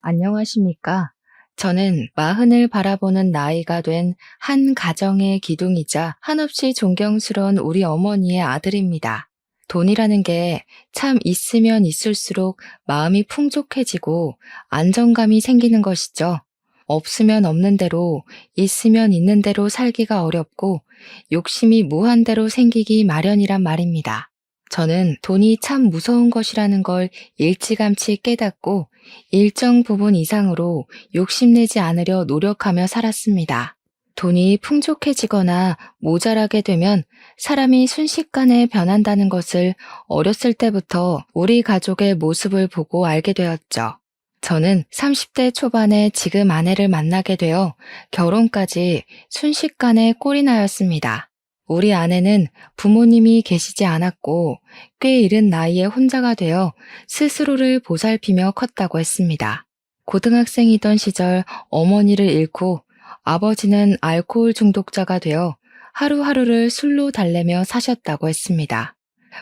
안녕하십니까? 저는 마흔을 바라보는 나이가 된 한 가정의 기둥이자 한없이 존경스러운 우리 어머니의 아들입니다. 돈이라는 게 참 있으면 있을수록 마음이 풍족해지고 안정감이 생기는 것이죠. 없으면 없는 대로, 있으면 있는 대로 살기가 어렵고 욕심이 무한대로 생기기 마련이란 말입니다. 저는 돈이 참 무서운 것이라는 걸 일찌감치 깨닫고 일정 부분 이상으로 욕심내지 않으려 노력하며 살았습니다. 돈이 풍족해지거나 모자라게 되면 사람이 순식간에 변한다는 것을 어렸을 때부터 우리 가족의 모습을 보고 알게 되었죠. 저는 30대 초반에 지금 아내를 만나게 되어 결혼까지 순식간에 꼴이 나였습니다. 우리 아내는 부모님이 계시지 않았고 꽤 이른 나이에 혼자가 되어 스스로를 보살피며 컸다고 했습니다. 고등학생이던 시절 어머니를 잃고 아버지는 알코올 중독자가 되어 하루하루를 술로 달래며 사셨다고 했습니다.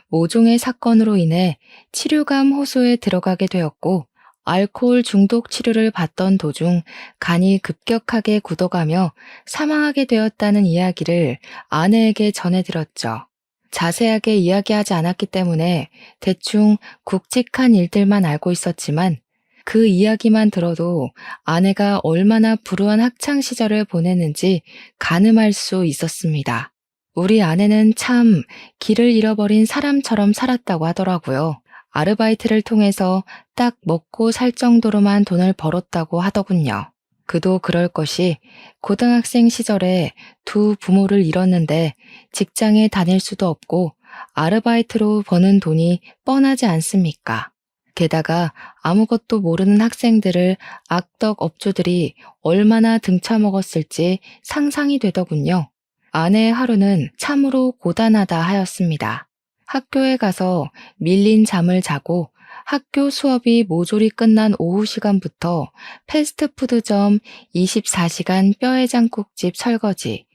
모종의 사건으로 인해 치료감 호소에 들어가게 되었고 알코올 중독 치료를 받던 도중 간이 급격하게 굳어가며 사망하게 되었다는 이야기를 아내에게 전해 들었죠. 자세하게 이야기하지 않았기 때문에 대충 굵직한 일들만 알고 있었지만 그 이야기만 들어도 아내가 얼마나 불우한 학창 시절을 보냈는지 가늠할 수 있었습니다. 우리 아내는 참 길을 잃어버린 사람처럼 살았다고 하더라고요. 아르바이트를 통해서 딱 먹고 살 정도로만 돈을 벌었다고 하더군요. 그도 그럴 것이 고등학생 시절에 두 부모를 잃었는데 직장에 다닐 수도 없고 아르바이트로 버는 돈이 뻔하지 않습니까? 게다가 아무것도 모르는 학생들을 악덕 업주들이 얼마나 등쳐먹었을지 상상이 되더군요. 아내의 하루는 참으로 고단하다 하였습니다. 학교에 가서 밀린 잠을 자고 학교 수업이 모조리 끝난 오후 시간부터 패스트푸드점 24시간 뼈해장국집 설거지,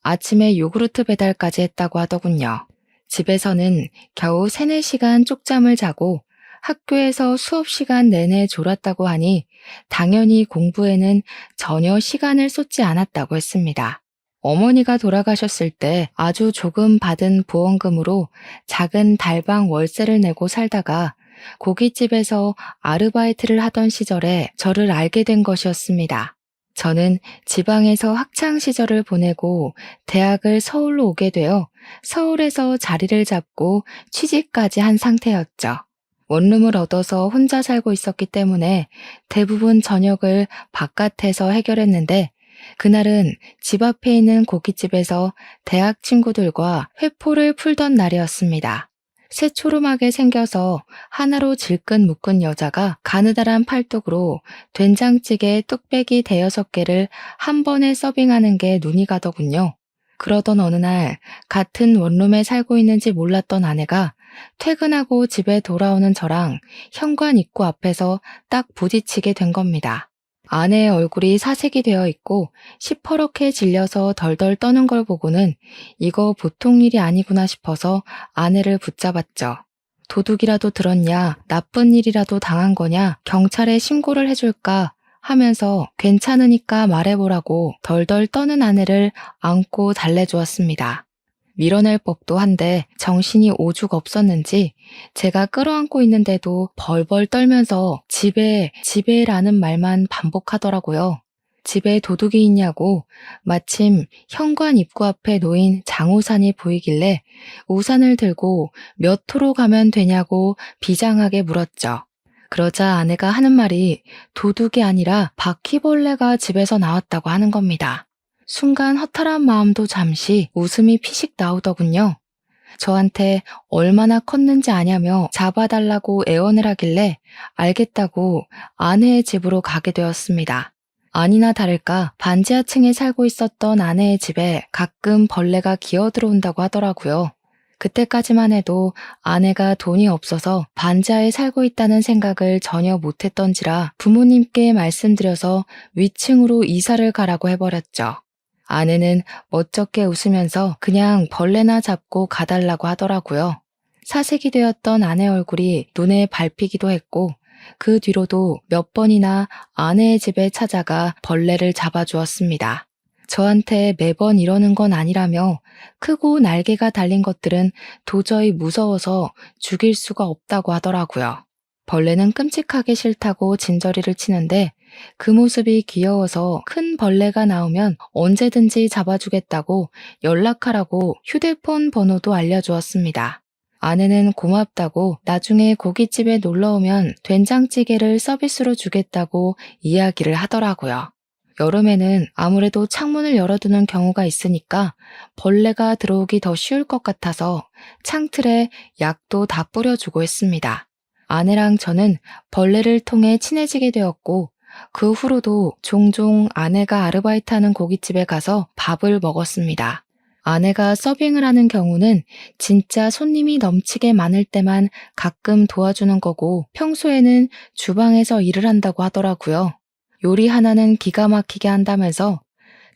아침에 요구르트 배달까지 했다고 하더군요. 집에서는 겨우 3, 4시간 쪽잠을 자고 학교에서 수업 시간 내내 졸았다고 하니 당연히 공부에는 전혀 시간을 쏟지 않았다고 했습니다. 어머니가 돌아가셨을 때 아주 조금 받은 보험금으로 작은 달방 월세를 내고 살다가 고깃집에서 아르바이트를 하던 시절에 저를 알게 된 것이었습니다. 저는 지방에서 학창 시절을 보내고 대학을 서울로 오게 되어 서울에서 자리를 잡고 취직까지 한 상태였죠. 원룸을 얻어서 혼자 살고 있었기 때문에 대부분 저녁을 바깥에서 해결했는데 그날은 집 앞에 있는 고깃집에서 대학 친구들과 회포를 풀던 날이었습니다. 새초롬하게 생겨서 하나로 질끈 묶은 여자가 가느다란 팔뚝으로 된장찌개 뚝배기 대여섯 개를 한 번에 서빙하는 게 눈이 가더군요. 그러던 어느 날 같은 원룸에 살고 있는지 몰랐던 아내가 퇴근하고 집에 돌아오는 저랑 현관 입구 앞에서 딱 부딪히게 된 겁니다. 아내의 얼굴이 사색이 되어 있고 시퍼렇게 질려서 덜덜 떠는 걸 보고는 이거 보통 일이 아니구나 싶어서 아내를 붙잡았죠. 도둑이라도 들었냐, 나쁜 일이라도 당한 거냐, 경찰에 신고를 해줄까 하면서 괜찮으니까 말해보라고 덜덜 떠는 아내를 안고 달래주었습니다. 밀어낼 법도 한데 정신이 오죽 없었는지 제가 끌어안고 있는데도 벌벌 떨면서 집에라는 말만 반복하더라고요. 집에 도둑이 있냐고 마침 현관 입구 앞에 놓인 장우산이 보이길래 우산을 들고 몇 호로 가면 되냐고 비장하게 물었죠. 그러자 아내가 하는 말이 도둑이 아니라 바퀴벌레가 집에서 나왔다고 하는 겁니다. 순간 허탈한 마음도 잠시 웃음이 피식 나오더군요. 저한테 얼마나 컸는지 아냐며 잡아달라고 애원을 하길래 알겠다고 아내의 집으로 가게 되었습니다. 아니나 다를까 반지하층에 살고 있었던 아내의 집에 가끔 벌레가 기어들어온다고 하더라고요. 그때까지만 해도 아내가 돈이 없어서 반지하에 살고 있다는 생각을 전혀 못했던지라 부모님께 말씀드려서 위층으로 이사를 가라고 해버렸죠. 아내는 멋쩍게 웃으면서 그냥 벌레나 잡고 가달라고 하더라고요. 사색이 되었던 아내 얼굴이 눈에 밟히기도 했고 그 뒤로도 몇 번이나 아내의 집에 찾아가 벌레를 잡아주었습니다. 저한테 매번 이러는 건 아니라며 크고 날개가 달린 것들은 도저히 무서워서 죽일 수가 없다고 하더라고요. 벌레는 끔찍하게 싫다고 진저리를 치는데 그 모습이 귀여워서 큰 벌레가 나오면 언제든지 잡아주겠다고 연락하라고 휴대폰 번호도 알려주었습니다. 아내는 고맙다고 나중에 고깃집에 놀러 오면 된장찌개를 서비스로 주겠다고 이야기를 하더라고요. 여름에는 아무래도 창문을 열어두는 경우가 있으니까 벌레가 들어오기 더 쉬울 것 같아서 창틀에 약도 다 뿌려주고 했습니다. 아내랑 저는 벌레를 통해 친해지게 되었고 그 후로도 종종 아내가 아르바이트하는 고깃집에 가서 밥을 먹었습니다. 아내가 서빙을 하는 경우는 진짜 손님이 넘치게 많을 때만 가끔 도와주는 거고 평소에는 주방에서 일을 한다고 하더라고요. 요리 하나는 기가 막히게 한다면서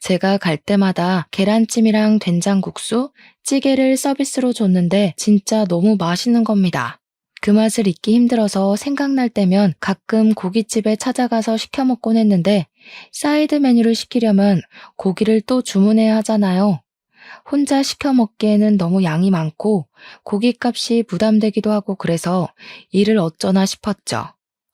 제가 갈 때마다 계란찜이랑 된장국수, 찌개를 서비스로 줬는데 진짜 너무 맛있는 겁니다. 그 맛을 잊기 힘들어서 생각날 때면 가끔 고깃집에 찾아가서 시켜 먹곤 했는데 사이드 메뉴를 시키려면 고기를 또 주문해야 하잖아요. 혼자 시켜 먹기에는 너무 양이 많고 고깃값이 부담되기도 하고 그래서 일을 어쩌나 싶었죠.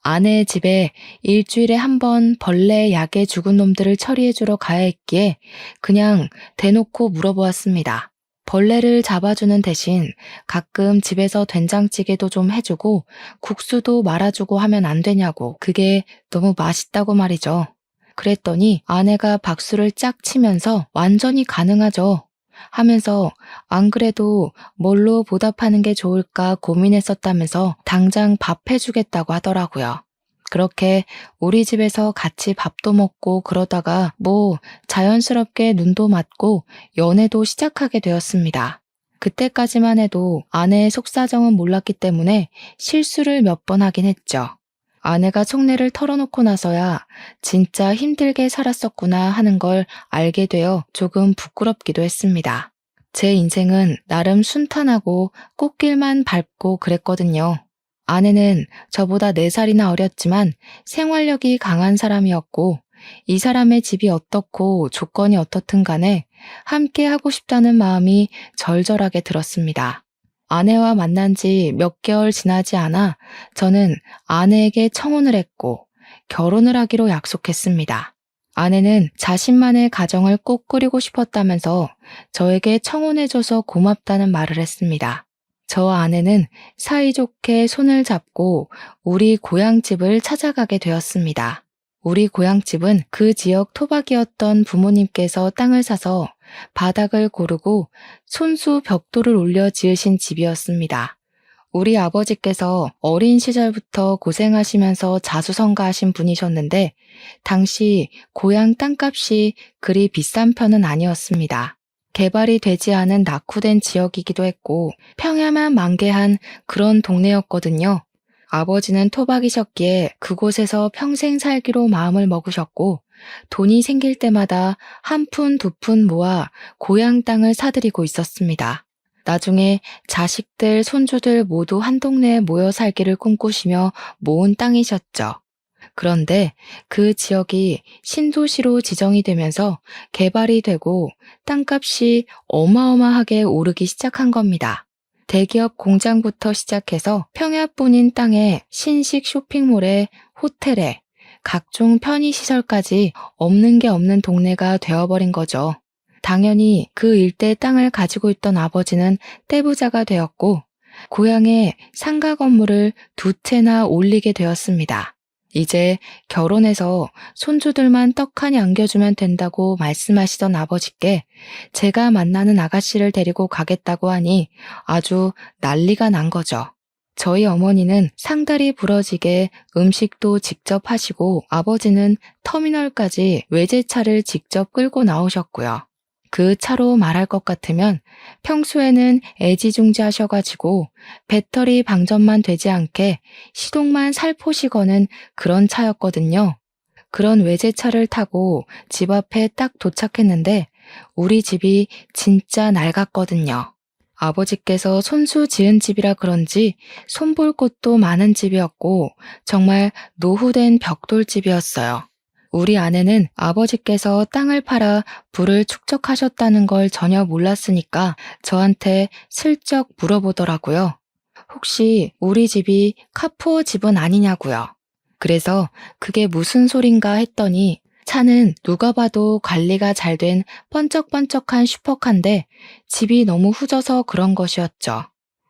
아내의 집에 일주일에 한 번 벌레 약에 죽은 놈들을 처리해주러 가야 했기에 그냥 대놓고 물어보았습니다. 벌레를 잡아주는 대신 가끔 집에서 된장찌개도 좀 해주고 국수도 말아주고 하면 안 되냐고. 그게 너무 맛있다고 말이죠. 그랬더니 아내가 박수를 짝 치면서 완전히 가능하죠 하면서 안 그래도 뭘로 보답하는 게 좋을까 고민했었다면서 당장 밥 해주겠다고 하더라고요. 그렇게 우리 집에서 같이 밥도 먹고 그러다가 자연스럽게 눈도 맞고 연애도 시작하게 되었습니다. 그때까지만 해도 아내의 속사정은 몰랐기 때문에 실수를 몇 번 하긴 했죠. 아내가 속내를 털어놓고 나서야 진짜 힘들게 살았었구나 하는 걸 알게 되어 조금 부끄럽기도 했습니다. 제 인생은 나름 순탄하고 꽃길만 밟고 그랬거든요. 아내는 저보다 4살이나 어렸지만 생활력이 강한 사람이었고 이 사람의 집이 어떻고 조건이 어떻든 간에 함께 하고 싶다는 마음이 절절하게 들었습니다. 아내와 만난 지 몇 개월 지나지 않아 저는 아내에게 청혼을 했고 결혼을 하기로 약속했습니다. 아내는 자신만의 가정을 꼭 꾸리고 싶었다면서 저에게 청혼해줘서 고맙다는 말을 했습니다. 저와 아내는 사이좋게 손을 잡고 우리 고향집을 찾아가게 되었습니다. 우리 고향집은 그 지역 토박이었던 부모님께서 땅을 사서 바닥을 고르고 손수 벽돌을 올려 지으신 집이었습니다. 우리 아버지께서 어린 시절부터 고생하시면서 자수성가하신 분이셨는데 당시 고향 땅값이 그리 비싼 편은 아니었습니다. 개발이 되지 않은 낙후된 지역이기도 했고 평야만 만개한 그런 동네였거든요. 아버지는 토박이셨기에 그곳에서 평생 살기로 마음을 먹으셨고 돈이 생길 때마다 한 푼, 두 푼 모아 고향 땅을 사들이고 있었습니다. 나중에 자식들, 손주들 모두 한 동네에 모여 살기를 꿈꾸시며 모은 땅이셨죠. 그런데 그 지역이 신도시로 지정이 되면서 개발이 되고 땅값이 어마어마하게 오르기 시작한 겁니다. 대기업 공장부터 시작해서 평야뿐인 땅에 신식 쇼핑몰에 호텔에 각종 편의시설까지 없는 게 없는 동네가 되어버린 거죠. 당연히 그 일대 땅을 가지고 있던 아버지는 떼부자가 되었고 고향에 상가 건물을 2채나 올리게 되었습니다. 이제 결혼해서 손주들만 떡하니 안겨주면 된다고 말씀하시던 아버지께 제가 만나는 아가씨를 데리고 가겠다고 하니 아주 난리가 난 거죠. 저희 어머니는 상다리 부러지게 음식도 직접 하시고 아버지는 터미널까지 외제차를 직접 끌고 나오셨고요. 그 차로 말할 것 같으면 평소에는 애지중지 하셔가지고 배터리 방전만 되지 않게 시동만 살포시 거는 그런 차였거든요. 그런 외제차를 타고 집 앞에 딱 도착했는데 우리 집이 진짜 낡았거든요. 아버지께서 손수 지은 집이라 그런지 손볼 곳도 많은 집이었고 정말 노후된 벽돌집이었어요. 우리 아내는 아버지께서 땅을 팔아 부를 축적하셨다는 걸 전혀 몰랐으니까 저한테 슬쩍 물어보더라고요. 혹시 우리 집이 카푸어 집은 아니냐고요. 그래서 그게 무슨 소린가 했더니 차는 누가 봐도 관리가 잘 된 번쩍번쩍한 슈퍼카인데 집이 너무 후져서 그런 것이었죠.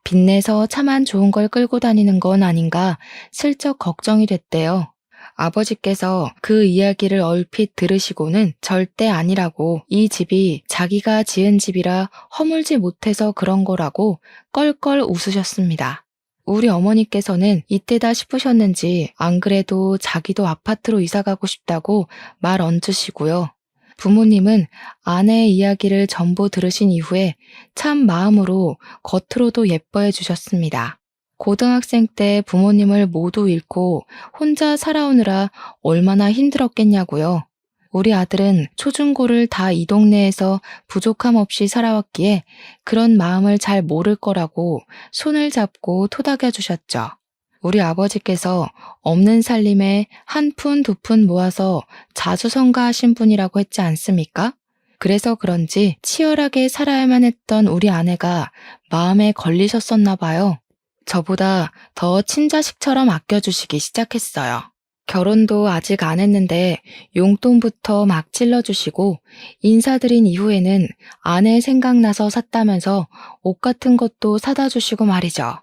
빚내서 차만 좋은 걸 끌고 다니는 건 아닌가 슬쩍 걱정이 됐대요. 아버지께서 그 이야기를 얼핏 들으시고는 절대 아니라고 이 집이 자기가 지은 집이라 허물지 못해서 그런 거라고 껄껄 웃으셨습니다. 우리 어머니께서는 이때다 싶으셨는지 안 그래도 자기도 아파트로 이사 가고 싶다고 말 얹으시고요. 부모님은 아내의 이야기를 전부 들으신 이후에 참 마음으로 겉으로도 예뻐해 주셨습니다. 고등학생 때 부모님을 모두 잃고 혼자 살아오느라 얼마나 힘들었겠냐고요. 우리 아들은 초중고를 다 이 동네에서 부족함 없이 살아왔기에 그런 마음을 잘 모를 거라고 손을 잡고 토닥여 주셨죠. 우리 아버지께서 없는 살림에 한 푼 두 푼 모아서 자수성가하신 분이라고 했지 않습니까? 그래서 그런지 치열하게 살아야만 했던 우리 아내가 마음에 걸리셨었나 봐요. 저보다 더 친자식처럼 아껴주시기 시작했어요. 결혼도 아직 안 했는데 용돈부터 막 찔러주시고 인사드린 이후에는 아내 생각나서 샀다면서 옷 같은 것도 사다 주시고 말이죠.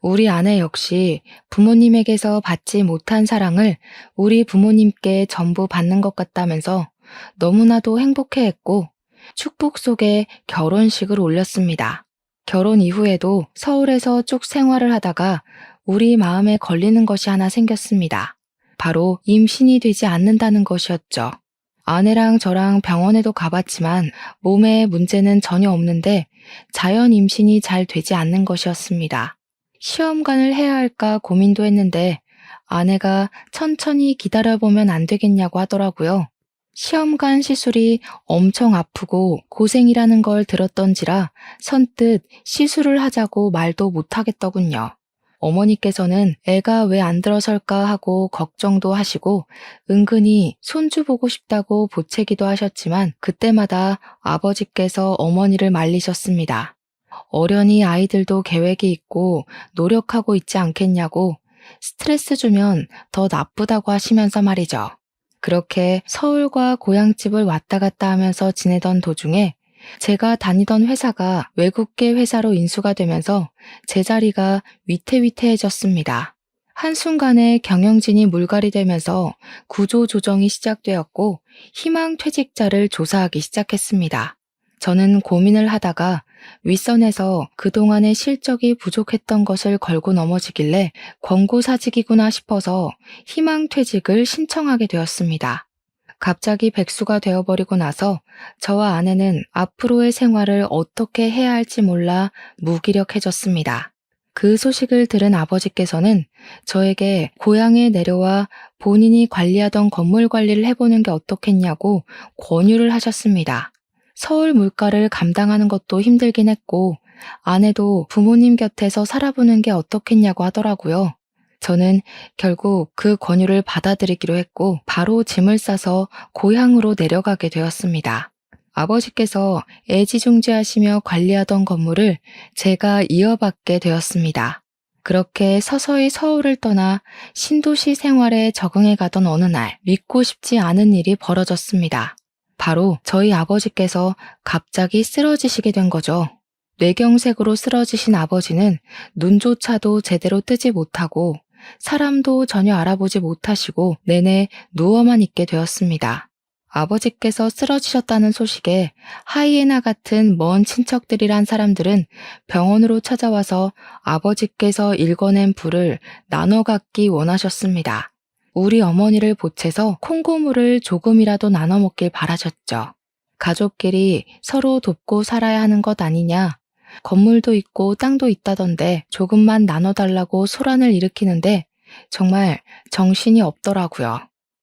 우리 아내 역시 부모님에게서 받지 못한 사랑을 우리 부모님께 전부 받는 것 같다면서 너무나도 행복해했고 축복 속에 결혼식을 올렸습니다. 결혼 이후에도 서울에서 쭉 생활을 하다가 우리 마음에 걸리는 것이 하나 생겼습니다. 바로 임신이 되지 않는다는 것이었죠. 아내랑 저랑 병원에도 가봤지만 몸에 문제는 전혀 없는데 자연 임신이 잘 되지 않는 것이었습니다. 시험관을 해야 할까 고민도 했는데 아내가 천천히 기다려보면 안 되겠냐고 하더라고요. 시험관 시술이 엄청 아프고 고생이라는 걸 들었던지라 선뜻 시술을 하자고 말도 못하겠더군요. 어머니께서는 애가 왜 안 들어설까 하고 걱정도 하시고 은근히 손주 보고 싶다고 보채기도 하셨지만 그때마다 아버지께서 어머니를 말리셨습니다. 어련히 아이들도 계획이 있고 노력하고 있지 않겠냐고 스트레스 주면 더 나쁘다고 하시면서 말이죠. 그렇게 서울과 고향집을 왔다 갔다 하면서 지내던 도중에 제가 다니던 회사가 외국계 회사로 인수가 되면서 제 자리가 위태위태해졌습니다. 한순간에 경영진이 물갈이 되면서 구조 조정이 시작되었고 희망 퇴직자를 조사하기 시작했습니다. 저는 고민을 하다가 윗선에서 그동안의 실적이 부족했던 것을 걸고 넘어지길래 권고사직이구나 싶어서 희망퇴직을 신청하게 되었습니다. 갑자기 백수가 되어버리고 나서 저와 아내는 앞으로의 생활을 어떻게 해야 할지 몰라 무기력해졌습니다. 그 소식을 들은 아버지께서는 저에게 고향에 내려와 본인이 관리하던 건물 관리를 해보는 게 어떻겠냐고 권유를 하셨습니다. 서울 물가를 감당하는 것도 힘들긴 했고 아내도 부모님 곁에서 살아보는 게 어떻겠냐고 하더라고요. 저는 결국 그 권유를 받아들이기로 했고 바로 짐을 싸서 고향으로 내려가게 되었습니다. 아버지께서 애지중지하시며 관리하던 건물을 제가 이어받게 되었습니다. 그렇게 서서히 서울을 떠나 신도시 생활에 적응해 가던 어느 날 믿고 싶지 않은 일이 벌어졌습니다. 바로 저희 아버지께서 갑자기 쓰러지시게 된 거죠. 뇌경색으로 쓰러지신 아버지는 눈조차도 제대로 뜨지 못하고 사람도 전혀 알아보지 못하시고 내내 누워만 있게 되었습니다. 아버지께서 쓰러지셨다는 소식에 하이에나 같은 먼 친척들이란 사람들은 병원으로 찾아와서 아버지께서 일궈낸 불을 나눠 갖기 원하셨습니다. 우리 어머니를 보채서 콩고물을 조금이라도 나눠 먹길 바라셨죠. 가족끼리 서로 돕고 살아야 하는 것 아니냐. 건물도 있고 땅도 있다던데 조금만 나눠달라고 소란을 일으키는데 정말 정신이 없더라고요.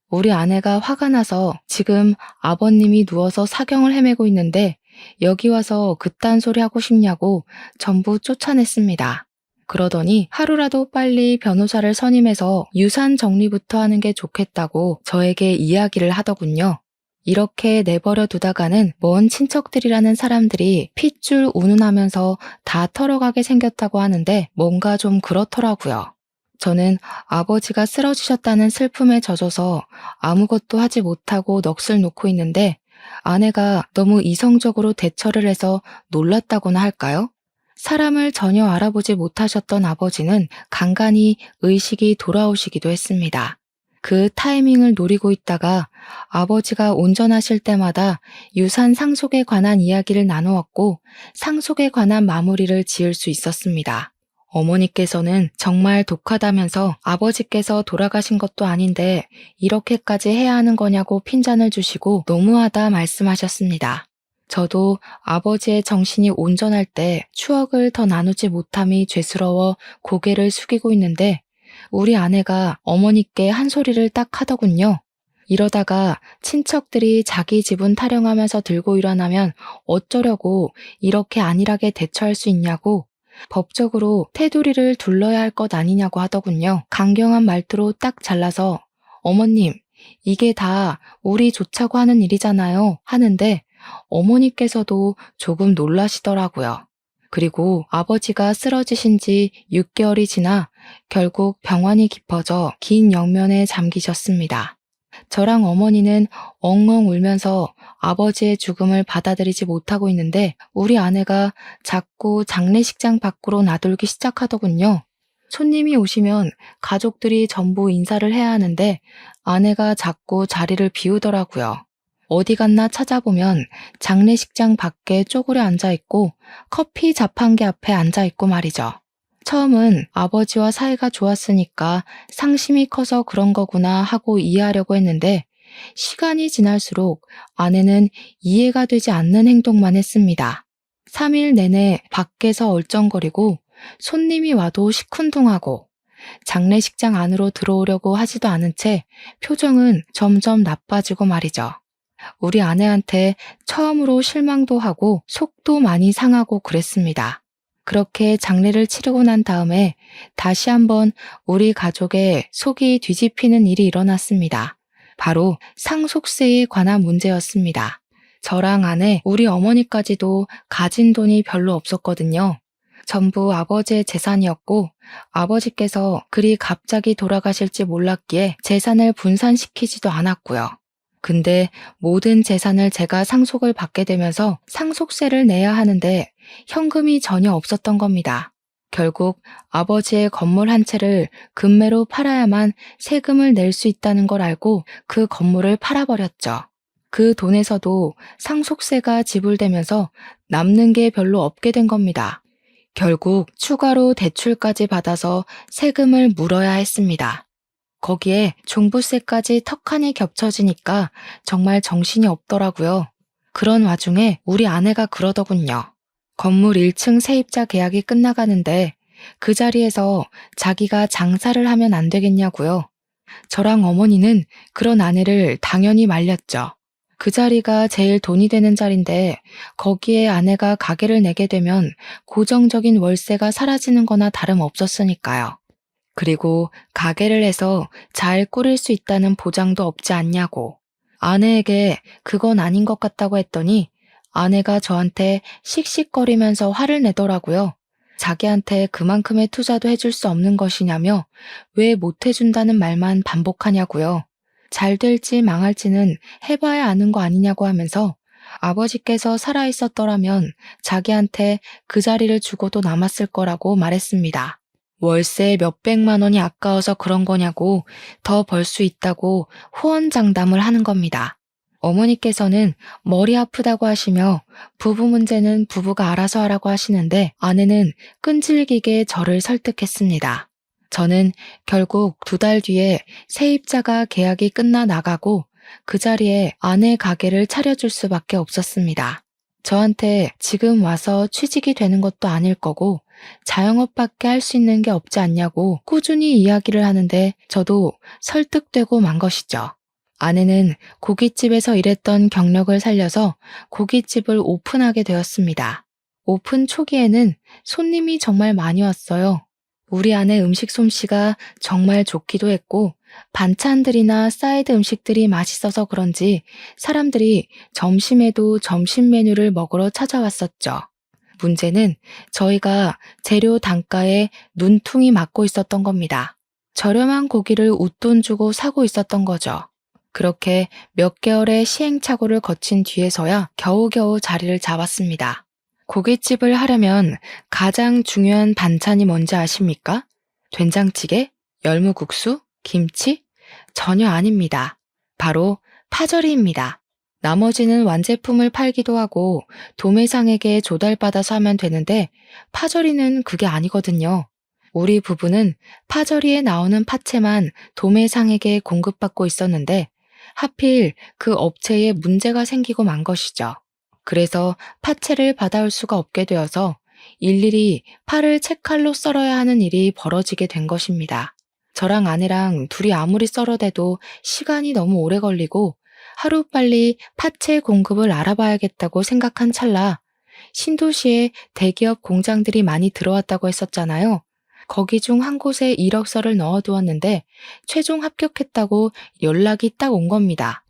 우리 아내가 화가 나서 지금 아버님이 누워서 사경을 헤매고 있는데 여기 와서 그딴 소리 하고 싶냐고 전부 쫓아냈습니다. 그러더니 하루라도 빨리 변호사를 선임해서 유산 정리부터 하는 게 좋겠다고 저에게 이야기를 하더군요. 이렇게 내버려 두다가는 먼 친척들이라는 사람들이 핏줄 운운하면서 다 털어가게 생겼다고 하는데 뭔가 좀 그렇더라고요. 저는 아버지가 쓰러지셨다는 슬픔에 젖어서 아무것도 하지 못하고 넋을 놓고 있는데 아내가 너무 이성적으로 대처를 해서 놀랐다고나 할까요? 사람을 전혀 알아보지 못하셨던 아버지는 간간히 의식이 돌아오시기도 했습니다. 그 타이밍을 노리고 있다가 아버지가 온전하실 때마다 유산 상속에 관한 이야기를 나누었고 상속에 관한 마무리를 지을 수 있었습니다. 어머니께서는 정말 독하다면서 아버지께서 돌아가신 것도 아닌데 이렇게까지 해야 하는 거냐고 핀잔을 주시고 너무하다 말씀하셨습니다. 저도 아버지의 정신이 온전할 때 추억을 더 나누지 못함이 죄스러워 고개를 숙이고 있는데 우리 아내가 어머니께 한 소리를 딱 하더군요. 이러다가 친척들이 자기 지분 타령하면서 들고 일어나면 어쩌려고 이렇게 안일하게 대처할 수 있냐고 법적으로 테두리를 둘러야 할 것 아니냐고 하더군요. 강경한 말투로 딱 잘라서 어머님, 이게 다 우리 좋자고 하는 일이잖아요 하는데 어머니께서도 조금 놀라시더라고요. 그리고 아버지가 쓰러지신 지 6개월이 지나 결국 병환이 깊어져 긴 영면에 잠기셨습니다. 저랑 어머니는 엉엉 울면서 아버지의 죽음을 받아들이지 못하고 있는데 우리 아내가 자꾸 장례식장 밖으로 나돌기 시작하더군요. 손님이 오시면 가족들이 전부 인사를 해야 하는데 아내가 자꾸 자리를 비우더라고요. 어디 갔나 찾아보면 장례식장 밖에 쪼그려 앉아있고 커피 자판기 앞에 앉아있고 말이죠. 처음은 아버지와 사이가 좋았으니까 상심이 커서 그런 거구나 하고 이해하려고 했는데 시간이 지날수록 아내는 이해가 되지 않는 행동만 했습니다. 3일 내내 밖에서 얼쩡거리고 손님이 와도 시큰둥하고 장례식장 안으로 들어오려고 하지도 않은 채 표정은 점점 나빠지고 말이죠. 우리 아내한테 처음으로 실망도 하고 속도 많이 상하고 그랬습니다. 그렇게 장례를 치르고 난 다음에 다시 한번 우리 가족의 속이 뒤집히는 일이 일어났습니다. 바로 상속세에 관한 문제였습니다. 저랑 아내, 우리 어머니까지도 가진 돈이 별로 없었거든요. 전부 아버지의 재산이었고 아버지께서 그리 갑자기 돌아가실지 몰랐기에 재산을 분산시키지도 않았고요. 근데 모든 재산을 제가 상속을 받게 되면서 상속세를 내야 하는데 현금이 전혀 없었던 겁니다. 결국 아버지의 건물 한 채를 금매로 팔아야만 세금을 낼 수 있다는 걸 알고 그 건물을 팔아버렸죠. 그 돈에서도 상속세가 지불되면서 남는 게 별로 없게 된 겁니다. 결국 추가로 대출까지 받아서 세금을 물어야 했습니다. 거기에 종부세까지 턱하니 겹쳐지니까 정말 정신이 없더라고요. 그런 와중에 우리 아내가 그러더군요. 건물 1층 세입자 계약이 끝나가는데 그 자리에서 자기가 장사를 하면 안 되겠냐고요. 저랑 어머니는 그런 아내를 당연히 말렸죠. 그 자리가 제일 돈이 되는 자리인데 거기에 아내가 가게를 내게 되면 고정적인 월세가 사라지는 거나 다름없었으니까요. 그리고 가게를 해서 잘 꾸릴 수 있다는 보장도 없지 않냐고. 아내에게 그건 아닌 것 같다고 했더니 아내가 저한테 씩씩거리면서 화를 내더라고요. 자기한테 그만큼의 투자도 해줄 수 없는 것이냐며 왜 못 해준다는 말만 반복하냐고요. 잘 될지 망할지는 해봐야 아는 거 아니냐고 하면서 아버지께서 살아있었더라면 자기한테 그 자리를 주고도 남았을 거라고 말했습니다. 월세 몇백만 원이 아까워서 그런 거냐고 더 벌 수 있다고 호언장담을 하는 겁니다. 어머니께서는 머리 아프다고 하시며 부부 문제는 부부가 알아서 하라고 하시는데 아내는 끈질기게 저를 설득했습니다. 저는 결국 2달 뒤에 세입자가 계약이 끝나 나가고 그 자리에 아내 가게를 차려줄 수밖에 없었습니다. 저한테 지금 와서 취직이 되는 것도 아닐 거고 자영업밖에 할 수 있는 게 없지 않냐고 꾸준히 이야기를 하는데 저도 설득되고 만 것이죠. 아내는 고깃집에서 일했던 경력을 살려서 고깃집을 오픈하게 되었습니다. 오픈 초기에는 손님이 정말 많이 왔어요. 우리 아내 음식 솜씨가 정말 좋기도 했고, 반찬들이나 사이드 음식들이 맛있어서 그런지 사람들이 점심에도 점심 메뉴를 먹으러 찾아왔었죠. 문제는 저희가 재료 단가에 눈퉁이 맞고 있었던 겁니다. 저렴한 고기를 웃돈 주고 사고 있었던 거죠. 그렇게 몇 개월의 시행착오를 거친 뒤에서야 겨우겨우 자리를 잡았습니다. 고깃집을 하려면 가장 중요한 반찬이 뭔지 아십니까? 된장찌개? 열무국수? 김치? 전혀 아닙니다. 바로 파절이입니다. 나머지는 완제품을 팔기도 하고 도매상에게 조달받아서 하면 되는데 파절이는 그게 아니거든요. 우리 부부는 파절이에 나오는 파채만 도매상에게 공급받고 있었는데 하필 그 업체에 문제가 생기고 만 것이죠. 그래서 파채를 받아올 수가 없게 되어서 일일이 파를 채칼로 썰어야 하는 일이 벌어지게 된 것입니다. 저랑 아내랑 둘이 아무리 썰어대도 시간이 너무 오래 걸리고 하루빨리 파채 공급을 알아봐야겠다고 생각한 찰나 신도시에 대기업 공장들이 많이 들어왔다고 했었잖아요. 거기 중 한 곳에 이력서를 넣어두었는데 최종 합격했다고 연락이 딱 온 겁니다.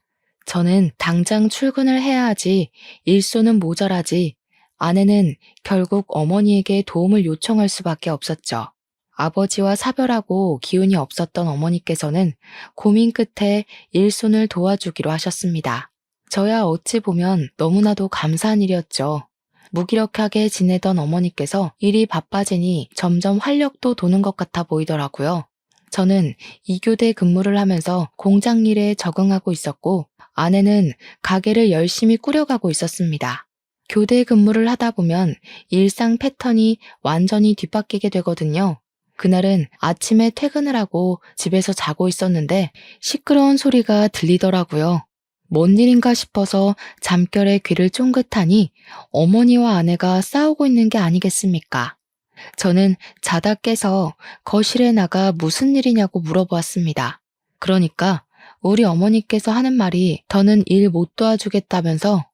저는 당장 출근을 해야 하지, 일손은 모자라지, 아내는 결국 어머니에게 도움을 요청할 수밖에 없었죠. 아버지와 사별하고 기운이 없었던 어머니께서는 고민 끝에 일손을 도와주기로 하셨습니다. 저야 어찌 보면 너무나도 감사한 일이었죠. 무기력하게 지내던 어머니께서 일이 바빠지니 점점 활력도 도는 것 같아 보이더라고요. 저는 2교대 근무를 하면서 공장 일에 적응하고 있었고 아내는 가게를 열심히 꾸려가고 있었습니다. 교대 근무를 하다 보면 일상 패턴이 완전히 뒤바뀌게 되거든요. 그날은 아침에 퇴근을 하고 집에서 자고 있었는데 시끄러운 소리가 들리더라고요. 뭔 일인가 싶어서 잠결에 귀를 쫑긋하니 어머니와 아내가 싸우고 있는 게 아니겠습니까? 저는 자다 깨서 거실에 나가 무슨 일이냐고 물어보았습니다. 그러니까 우리 어머니께서 하는 말이 더는 일 못 도와주겠다면서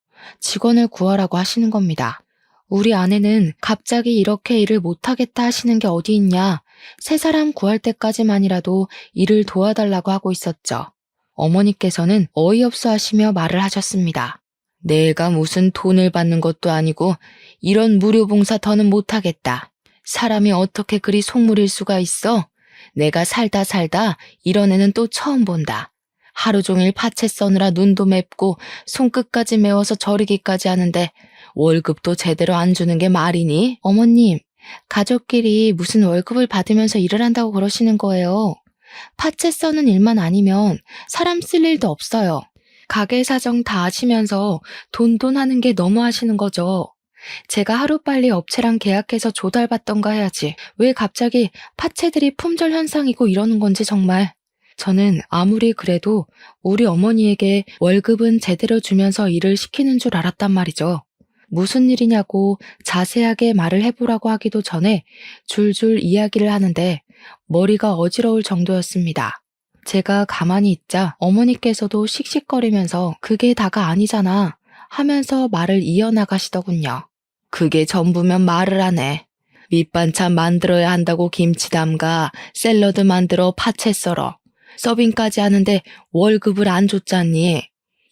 직원을 구하라고 하시는 겁니다. 우리 아내는 갑자기 이렇게 일을 못하겠다 하시는 게 어디 있냐, 새 사람 구할 때까지만이라도 일을 도와달라고 하고 있었죠. 어머니께서는 어이없어 하시며 말을 하셨습니다. 내가 무슨 돈을 받는 것도 아니고 이런 무료 봉사 더는 못하겠다. 사람이 어떻게 그리 속물일 수가 있어? 내가 살다 이런 애는 또 처음 본다. 하루 종일 파채 써느라 눈도 맵고 손끝까지 매워서 저리기까지 하는데 월급도 제대로 안 주는 게 말이니? 어머님, 가족끼리 무슨 월급을 받으면서 일을 한다고 그러시는 거예요. 파채 써는 일만 아니면 사람 쓸 일도 없어요. 가게 사정 다 아시면서 돈 하는 게 너무 하시는 거죠. 제가 하루빨리 업체랑 계약해서 조달받던가 해야지. 왜 갑자기 파채들이 품절 현상이고 이러는 건지 정말. 저는 아무리 그래도 우리 어머니에게 월급은 제대로 주면서 일을 시키는 줄 알았단 말이죠. 무슨 일이냐고 자세하게 말을 해보라고 하기도 전에 줄줄 이야기를 하는데 머리가 어지러울 정도였습니다. 제가 가만히 있자 어머니께서도 씩씩거리면서 그게 다가 아니잖아 하면서 말을 이어나가시더군요. 그게 전부면 말을 하네. 밑반찬 만들어야 한다고 김치 담가, 샐러드 만들어 파채 썰어. 서빙까지 하는데 월급을 안 줬잖니.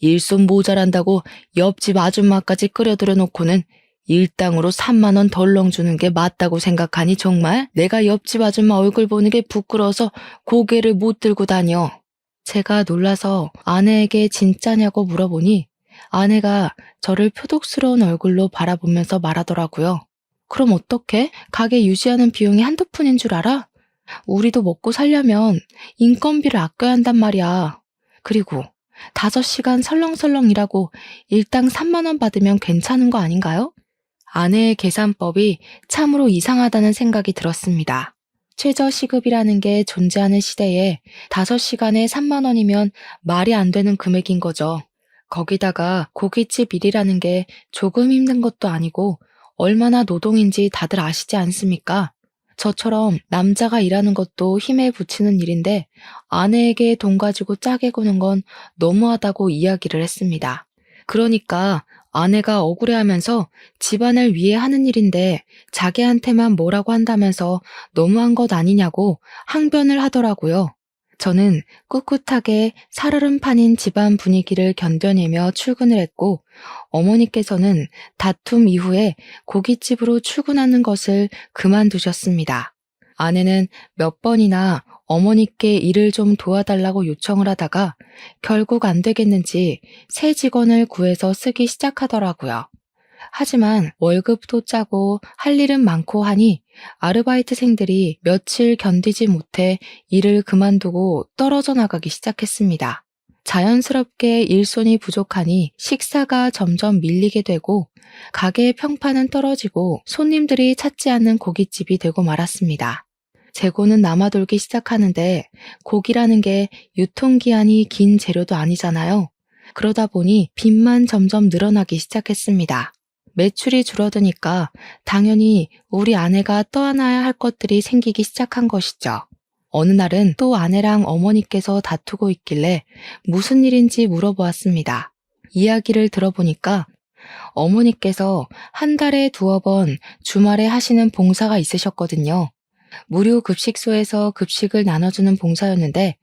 일손 모자란다고 옆집 아줌마까지 끌어들여 놓고는 일당으로 3만 원 덜렁 주는 게 맞다고 생각하니 정말? 내가 옆집 아줌마 얼굴 보는 게 부끄러워서 고개를 못 들고 다녀. 제가 놀라서 아내에게 진짜냐고 물어보니 아내가 저를 표독스러운 얼굴로 바라보면서 말하더라고요. 그럼 어떡해? 가게 유지하는 비용이 한두 푼인 줄 알아? 우리도 먹고 살려면 인건비를 아껴야 한단 말이야. 그리고 5시간 설렁설렁 일하고 일당 3만 원 받으면 괜찮은 거 아닌가요? 아내의 계산법이 참으로 이상하다는 생각이 들었습니다. 최저시급이라는 게 존재하는 시대에 5시간에 3만 원이면 말이 안 되는 금액인 거죠. 거기다가 고깃집 일이라는 게 조금 힘든 것도 아니고 얼마나 노동인지 다들 아시지 않습니까? 저처럼 남자가 일하는 것도 힘에 부치는 일인데 아내에게 돈 가지고 짜게 구는 건 너무하다고 이야기를 했습니다. 그러니까 아내가 억울해하면서 집안을 위해 하는 일인데 자기한테만 뭐라고 한다면서 너무한 것 아니냐고 항변을 하더라고요. 저는 꿋꿋하게 살얼음판인 집안 분위기를 견뎌내며 출근을 했고 어머니께서는 다툼 이후에 고깃집으로 출근하는 것을 그만두셨습니다. 아내는 몇 번이나 어머니께 일을 좀 도와달라고 요청을 하다가 결국 안 되겠는지 새 직원을 구해서 쓰기 시작하더라고요. 하지만 월급도 짜고 할 일은 많고 하니 아르바이트생들이 며칠 견디지 못해 일을 그만두고 떨어져 나가기 시작했습니다. 자연스럽게 일손이 부족하니 식사가 점점 밀리게 되고 가게의 평판은 떨어지고 손님들이 찾지 않는 고깃집이 되고 말았습니다. 재고는 남아돌기 시작하는데 고기라는 게 유통기한이 긴 재료도 아니잖아요. 그러다 보니 빚만 점점 늘어나기 시작했습니다. 매출이 줄어드니까 당연히 우리 아내가 떠안아야 할 것들이 생기기 시작한 것이죠. 어느 날은 또 아내랑 어머니께서 다투고 있길래 무슨 일인지 물어보았습니다. 이야기를 들어보니까 어머니께서 한 달에 2번 주말에 하시는 봉사가 있으셨거든요. 무료 급식소에서 급식을 나눠주는 봉사였는데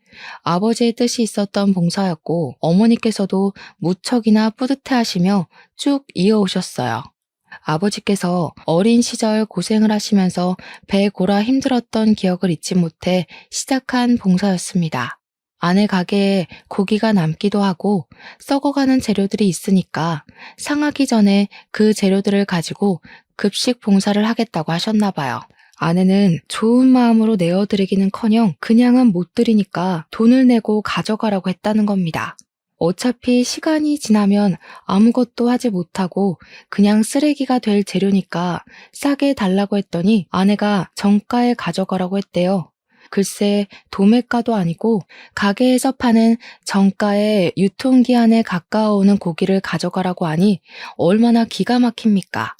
아버지의 뜻이 있었던 봉사였고 어머니께서도 무척이나 뿌듯해하시며 쭉 이어오셨어요. 아버지께서 어린 시절 고생을 하시면서 배 골아 힘들었던 기억을 잊지 못해 시작한 봉사였습니다. 아내 가게에 고기가 남기도 하고 썩어가는 재료들이 있으니까 상하기 전에 그 재료들을 가지고 급식 봉사를 하겠다고 하셨나 봐요. 아내는 좋은 마음으로 내어드리기는커녕 그냥은 못 드리니까 돈을 내고 가져가라고 했다는 겁니다. 어차피 시간이 지나면 아무것도 하지 못하고 그냥 쓰레기가 될 재료니까 싸게 달라고 했더니 아내가 정가에 가져가라고 했대요. 글쎄 도매가도 아니고 가게에서 파는 정가의 유통기한에 가까워오는 고기를 가져가라고 하니 얼마나 기가 막힙니까?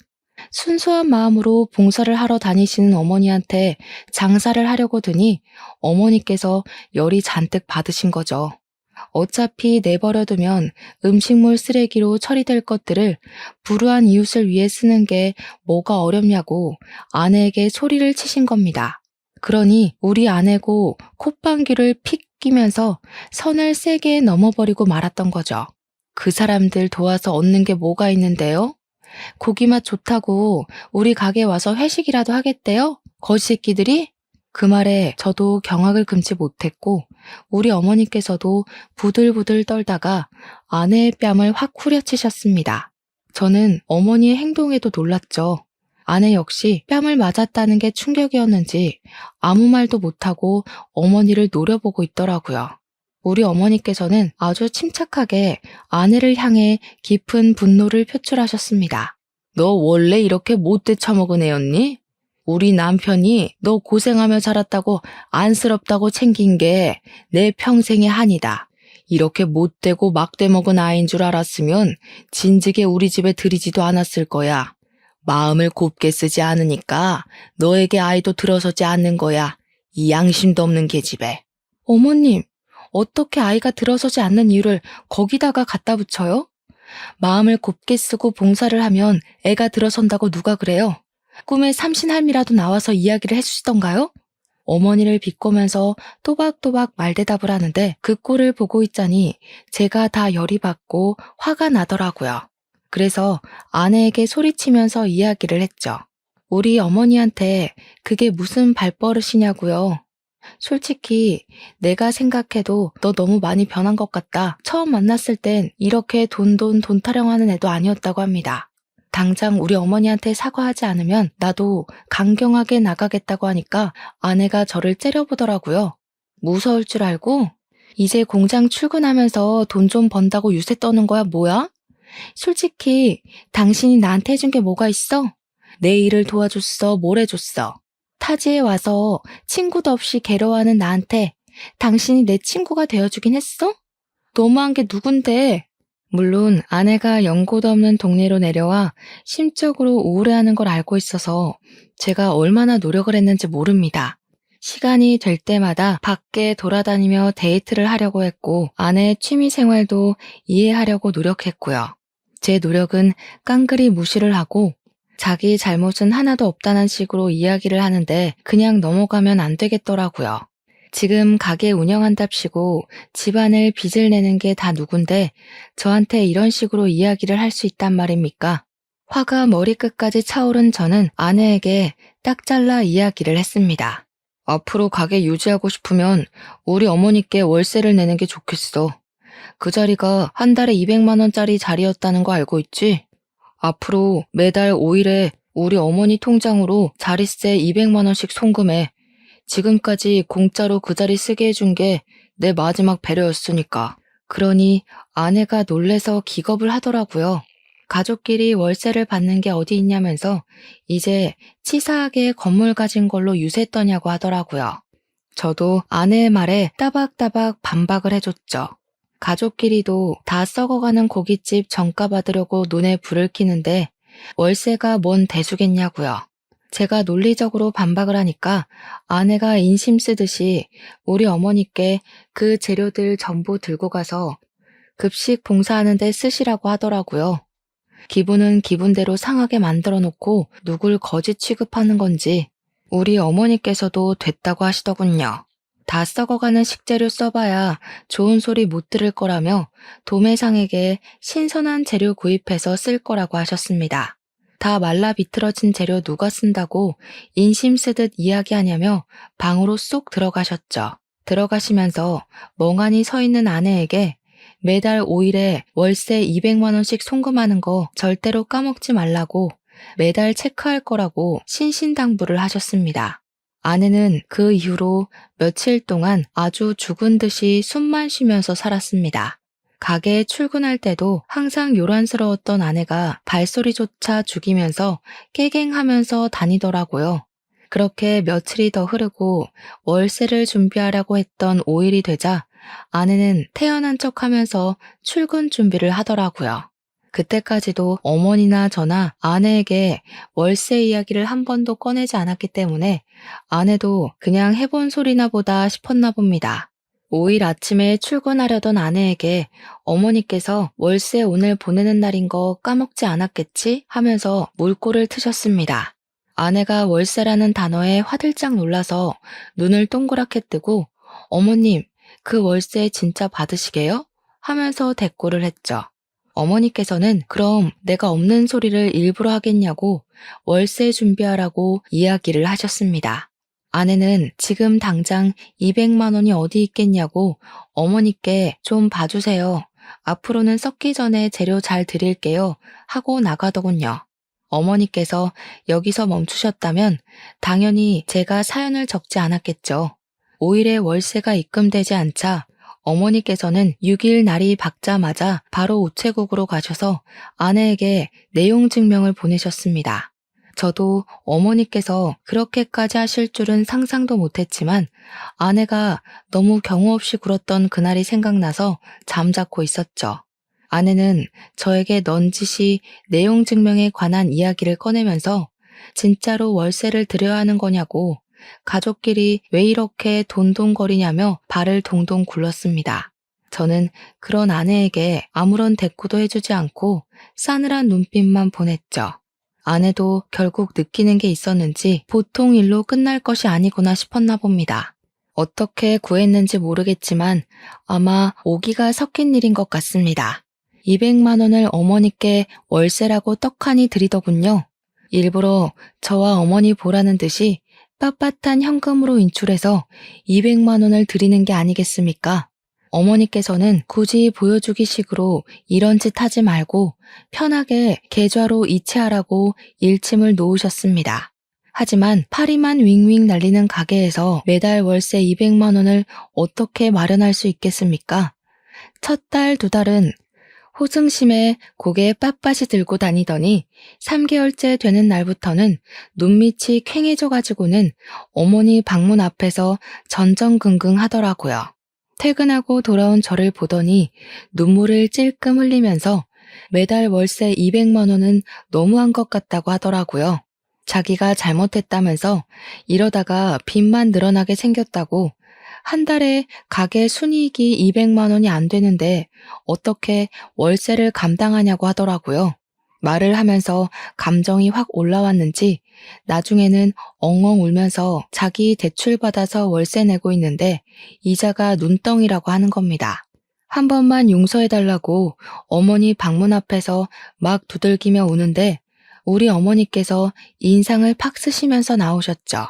순수한 마음으로 봉사를 하러 다니시는 어머니한테 장사를 하려고 드니 어머니께서 열이 잔뜩 받으신 거죠. 어차피 내버려두면 음식물 쓰레기로 처리될 것들을 불우한 이웃을 위해 쓰는 게 뭐가 어렵냐고 아내에게 소리를 치신 겁니다. 그러니 우리 아내고 콧방귀를 픽 끼면서 선을 세게 넘어버리고 말았던 거죠. 그 사람들 도와서 얻는 게 뭐가 있는데요? 고기 맛 좋다고 우리 가게 와서 회식이라도 하겠대요? 거지 새끼들이? 그 말에 저도 경악을 금치 못했고 우리 어머니께서도 부들부들 떨다가 아내의 뺨을 확 후려치셨습니다. 저는 어머니의 행동에도 놀랐죠. 아내 역시 뺨을 맞았다는 게 충격이었는지 아무 말도 못하고 어머니를 노려보고 있더라고요. 우리 어머니께서는 아주 침착하게 아내를 향해 깊은 분노를 표출하셨습니다. 너 원래 이렇게 못돼 처먹은 애였니? 우리 남편이 너 고생하며 자랐다고 안쓰럽다고 챙긴 게 내 평생의 한이다. 이렇게 못되고 막돼 먹은 아이인 줄 알았으면 진즉에 우리 집에 들이지도 않았을 거야. 마음을 곱게 쓰지 않으니까 너에게 아이도 들어서지 않는 거야. 이 양심도 없는 계집애. 어머님, 어떻게 아이가 들어서지 않는 이유를 거기다가 갖다 붙여요? 마음을 곱게 쓰고 봉사를 하면 애가 들어선다고 누가 그래요? 꿈에 삼신할미라도 나와서 이야기를 해주시던가요? 어머니를 비꼬면서 또박또박 말대답을 하는데 그 꼴을 보고 있자니 제가 다 열이 받고 화가 나더라고요. 그래서 아내에게 소리치면서 이야기를 했죠. 우리 어머니한테 그게 무슨 발버릇이냐고요. 솔직히 내가 생각해도 너 너무 많이 변한 것 같다. 처음 만났을 땐 이렇게 돈 타령하는 애도 아니었다고 합니다. 당장 우리 어머니한테 사과하지 않으면 나도 강경하게 나가겠다고 하니까 아내가 저를 째려보더라고요. 무서울 줄 알고? 이제 공장 출근하면서 돈 좀 번다고 유세 떠는 거야 뭐야? 솔직히 당신이 나한테 해준 게 뭐가 있어? 내 일을 도와줬어, 뭘 해줬어? 타지에 와서 친구도 없이 괴로워하는 나한테 당신이 내 친구가 되어주긴 했어? 너무한 게 누군데? 물론 아내가 연고도 없는 동네로 내려와 심적으로 우울해하는 걸 알고 있어서 제가 얼마나 노력을 했는지 모릅니다. 시간이 될 때마다 밖에 돌아다니며 데이트를 하려고 했고 아내의 취미 생활도 이해하려고 노력했고요. 제 노력은 깡그리 무시를 하고 자기 잘못은 하나도 없다는 식으로 이야기를 하는데 그냥 넘어가면 안 되겠더라고요. 지금 가게 운영한답시고 집안을 빚을 내는 게 다 누군데 저한테 이런 식으로 이야기를 할 수 있단 말입니까? 화가 머리끝까지 차오른 저는 아내에게 딱 잘라 이야기를 했습니다. 앞으로 가게 유지하고 싶으면 우리 어머니께 월세를 내는 게 좋겠어. 그 자리가 한 달에 200만 원짜리 자리였다는 거 알고 있지? 앞으로 매달 5일에 우리 어머니 통장으로 자릿세 200만 원씩 송금해. 지금까지 공짜로 그 자리 쓰게 해준 게 내 마지막 배려였으니까. 그러니 아내가 놀래서 기겁을 하더라고요. 가족끼리 월세를 받는 게 어디 있냐면서 이제 치사하게 건물 가진 걸로 유세 떠냐고 하더라고요. 저도 아내의 말에 따박따박 반박을 해줬죠. 가족끼리도 다 썩어가는 고깃집 정가 받으려고 눈에 불을 켜는데 월세가 뭔 대수겠냐고요. 제가 논리적으로 반박을 하니까 아내가 인심 쓰듯이 우리 어머니께 그 재료들 전부 들고 가서 급식 봉사하는 데 쓰시라고 하더라고요. 기분은 기분대로 상하게 만들어 놓고 누굴 거짓 취급하는 건지 우리 어머니께서도 됐다고 하시더군요. 다 썩어가는 식재료 써봐야 좋은 소리 못 들을 거라며 도매상에게 신선한 재료 구입해서 쓸 거라고 하셨습니다. 다 말라 비틀어진 재료 누가 쓴다고 인심 쓰듯 이야기하냐며 방으로 쏙 들어가셨죠. 들어가시면서 멍하니 서 있는 아내에게 매달 5일에 월세 200만 원씩 송금하는 거 절대로 까먹지 말라고 매달 체크할 거라고 신신당부를 하셨습니다. 아내는 그 이후로 며칠 동안 아주 죽은 듯이 숨만 쉬면서 살았습니다. 가게에 출근할 때도 항상 요란스러웠던 아내가 발소리조차 죽이면서 깨갱하면서 다니더라고요. 그렇게 며칠이 더 흐르고 월세를 준비하려고 했던 5일이 되자 아내는 태연한 척하면서 출근 준비를 하더라고요. 그때까지도 어머니나 저나 아내에게 월세 이야기를 한 번도 꺼내지 않았기 때문에 아내도 그냥 해본 소리나 보다 싶었나 봅니다. 5일 아침에 출근하려던 아내에게 어머니께서 월세 오늘 보내는 날인 거 까먹지 않았겠지? 하면서 물꼬를 트셨습니다. 아내가 월세라는 단어에 화들짝 놀라서 눈을 동그랗게 뜨고 어머님, 그 월세 진짜 받으시게요? 하면서 대꾸를 했죠. 어머니께서는 그럼 내가 없는 소리를 일부러 하겠냐고 월세 준비하라고 이야기를 하셨습니다. 아내는 지금 당장 200만 원이 어디 있겠냐고 어머니께 좀 봐주세요. 앞으로는 썩기 전에 재료 잘 드릴게요. 하고 나가더군요. 어머니께서 여기서 멈추셨다면 당연히 제가 사연을 적지 않았겠죠. 5일에 월세가 입금되지 않자 어머니께서는 6일 날이 밝자마자 바로 우체국으로 가셔서 아내에게 내용 증명을 보내셨습니다. 저도 어머니께서 그렇게까지 하실 줄은 상상도 못했지만 아내가 너무 경우 없이 굴었던 그날이 생각나서 잠자코 있었죠. 아내는 저에게 넌지시 내용 증명에 관한 이야기를 꺼내면서 진짜로 월세를 드려야 하는 거냐고 가족끼리 왜 이렇게 돈돈거리냐며 발을 동동 굴렀습니다. 저는 그런 아내에게 아무런 대꾸도 해주지 않고 싸늘한 눈빛만 보냈죠. 아내도 결국 느끼는 게 있었는지 보통 일로 끝날 것이 아니구나 싶었나 봅니다. 어떻게 구했는지 모르겠지만 아마 오기가 섞인 일인 것 같습니다. 200만 원을 어머니께 월세라고 떡하니 드리더군요. 일부러 저와 어머니 보라는 듯이 빳빳한 현금으로 인출해서 200만 원을 드리는 게 아니겠습니까? 어머니께서는 굳이 보여주기 식으로 이런 짓 하지 말고 편하게 계좌로 이체하라고 일침을 놓으셨습니다. 하지만 파리만 윙윙 날리는 가게에서 매달 월세 200만 원을 어떻게 마련할 수 있겠습니까? 첫 달, 두 달은 호승심에 고개 빳빳이 들고 다니더니 3개월째 되는 날부터는 눈밑이 퀭해져 가지고는 어머니 방문 앞에서 전전긍긍 하더라고요. 퇴근하고 돌아온 저를 보더니 눈물을 찔끔 흘리면서 매달 월세 200만 원은 너무한 것 같다고 하더라고요. 자기가 잘못했다면서 이러다가 빚만 늘어나게 생겼다고 한 달에 가게 순이익이 200만 원이 안 되는데 어떻게 월세를 감당하냐고 하더라고요. 말을 하면서 감정이 확 올라왔는지 나중에는 엉엉 울면서 자기 대출 받아서 월세 내고 있는데 이자가 눈덩이라고 하는 겁니다. 한 번만 용서해달라고 어머니 방문 앞에서 막 두들기며 우는데 우리 어머니께서 인상을 팍 쓰시면서 나오셨죠.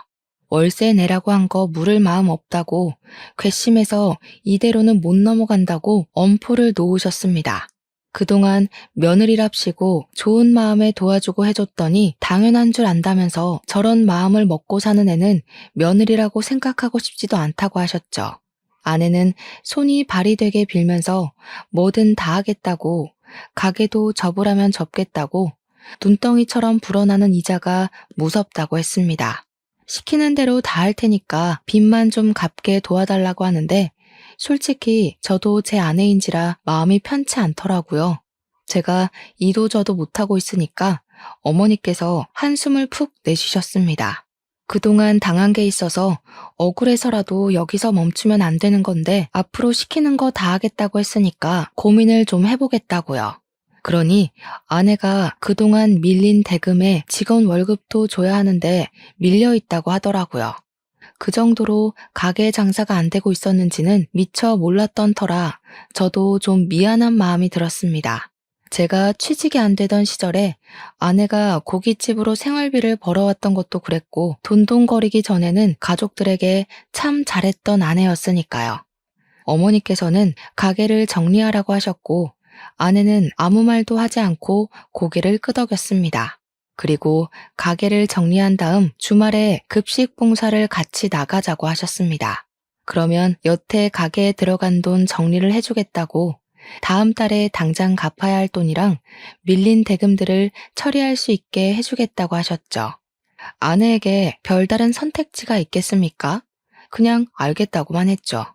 월세 내라고 한 거 물을 마음 없다고 괘씸해서 이대로는 못 넘어간다고 엄포를 놓으셨습니다. 그동안 며느리랍시고 좋은 마음에 도와주고 해줬더니 당연한 줄 안다면서 저런 마음을 먹고 사는 애는 며느리라고 생각하고 싶지도 않다고 하셨죠. 아내는 손이 발이 되게 빌면서 뭐든 다 하겠다고 가게도 접으라면 접겠다고 눈덩이처럼 불어나는 이자가 무섭다고 했습니다. 시키는 대로 다 할 테니까 빚만 좀 갚게 도와달라고 하는데 솔직히 저도 제 아내인지라 마음이 편치 않더라고요. 제가 이도저도 못하고 있으니까 어머니께서 한숨을 푹 내쉬셨습니다. 그동안 당한 게 있어서 억울해서라도 여기서 멈추면 안 되는 건데 앞으로 시키는 거 다 하겠다고 했으니까 고민을 좀 해보겠다고요. 그러니 아내가 그동안 밀린 대금에 직원 월급도 줘야 하는데 밀려 있다고 하더라고요. 그 정도로 가게 장사가 안 되고 있었는지는 미처 몰랐던 터라 저도 좀 미안한 마음이 들었습니다. 제가 취직이 안 되던 시절에 아내가 고깃집으로 생활비를 벌어왔던 것도 그랬고 돈돈거리기 전에는 가족들에게 참 잘했던 아내였으니까요. 어머니께서는 가게를 정리하라고 하셨고 아내는 아무 말도 하지 않고 고개를 끄덕였습니다. 그리고 가게를 정리한 다음 주말에 급식 봉사를 같이 나가자고 하셨습니다. 그러면 여태 가게에 들어간 돈 정리를 해주겠다고 다음 달에 당장 갚아야 할 돈이랑 밀린 대금들을 처리할 수 있게 해주겠다고 하셨죠. 아내에게 별다른 선택지가 있겠습니까? 그냥 알겠다고만 했죠.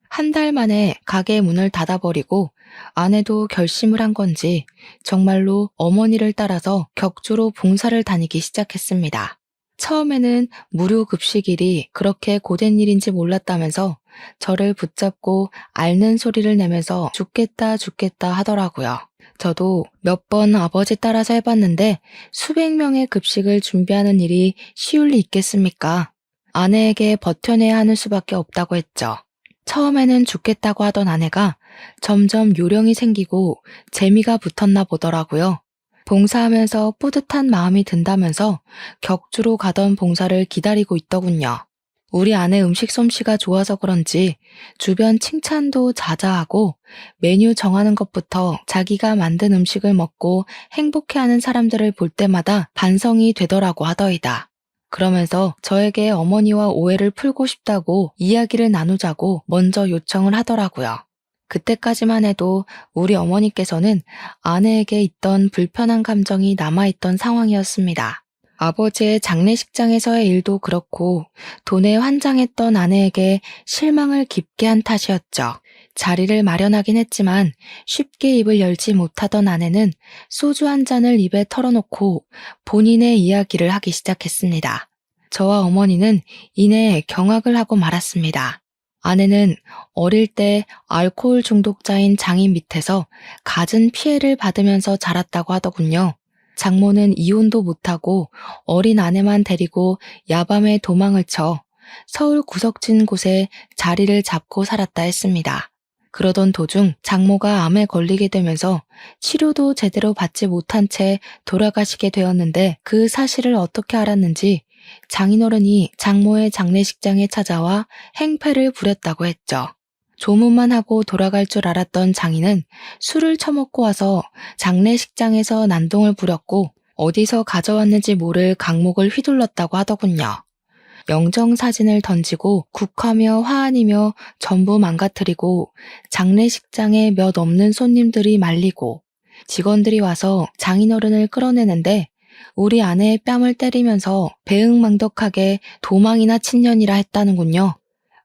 한 달 만에 가게 문을 닫아버리고 아내도 결심을 한 건지 정말로 어머니를 따라서 격주로 봉사를 다니기 시작했습니다. 처음에는 무료 급식일이 그렇게 고된 일인지 몰랐다면서 저를 붙잡고 앓는 소리를 내면서 죽겠다 죽겠다 하더라고요. 저도 몇 번 아버지 따라서 해봤는데 수백 명의 급식을 준비하는 일이 쉬울 리 있겠습니까? 아내에게 버텨내야 하는 수밖에 없다고 했죠. 처음에는 죽겠다고 하던 아내가 점점 요령이 생기고 재미가 붙었나 보더라고요. 봉사하면서 뿌듯한 마음이 든다면서 격주로 가던 봉사를 기다리고 있더군요. 우리 아내 음식 솜씨가 좋아서 그런지 주변 칭찬도 자자하고 메뉴 정하는 것부터 자기가 만든 음식을 먹고 행복해하는 사람들을 볼 때마다 반성이 되더라고 하더이다. 그러면서 저에게 어머니와 오해를 풀고 싶다고 이야기를 나누자고 먼저 요청을 하더라고요. 그때까지만 해도 우리 어머니께서는 아내에게 있던 불편한 감정이 남아있던 상황이었습니다. 아버지의 장례식장에서의 일도 그렇고 돈에 환장했던 아내에게 실망을 깊게 한 탓이었죠. 자리를 마련하긴 했지만 쉽게 입을 열지 못하던 아내는 소주 한 잔을 입에 털어놓고 본인의 이야기를 하기 시작했습니다. 저와 어머니는 이내 경악을 하고 말았습니다. 아내는 어릴 때 알코올 중독자인 장인 밑에서 갖은 피해를 받으면서 자랐다고 하더군요. 장모는 이혼도 못하고 어린 아내만 데리고 야밤에 도망을 쳐 서울 구석진 곳에 자리를 잡고 살았다 했습니다. 그러던 도중 장모가 암에 걸리게 되면서 치료도 제대로 받지 못한 채 돌아가시게 되었는데 그 사실을 어떻게 알았는지 장인어른이 장모의 장례식장에 찾아와 행패를 부렸다고 했죠. 조문만 하고 돌아갈 줄 알았던 장인은 술을 처먹고 와서 장례식장에서 난동을 부렸고 어디서 가져왔는지 모를 강목을 휘둘렀다고 하더군요. 영정사진을 던지고 국화며 화환이며 전부 망가뜨리고 장례식장에 몇 없는 손님들이 말리고 직원들이 와서 장인어른을 끌어내는데 우리 아내의 뺨을 때리면서 배응망덕하게 도망이나 친년이라 했다는군요.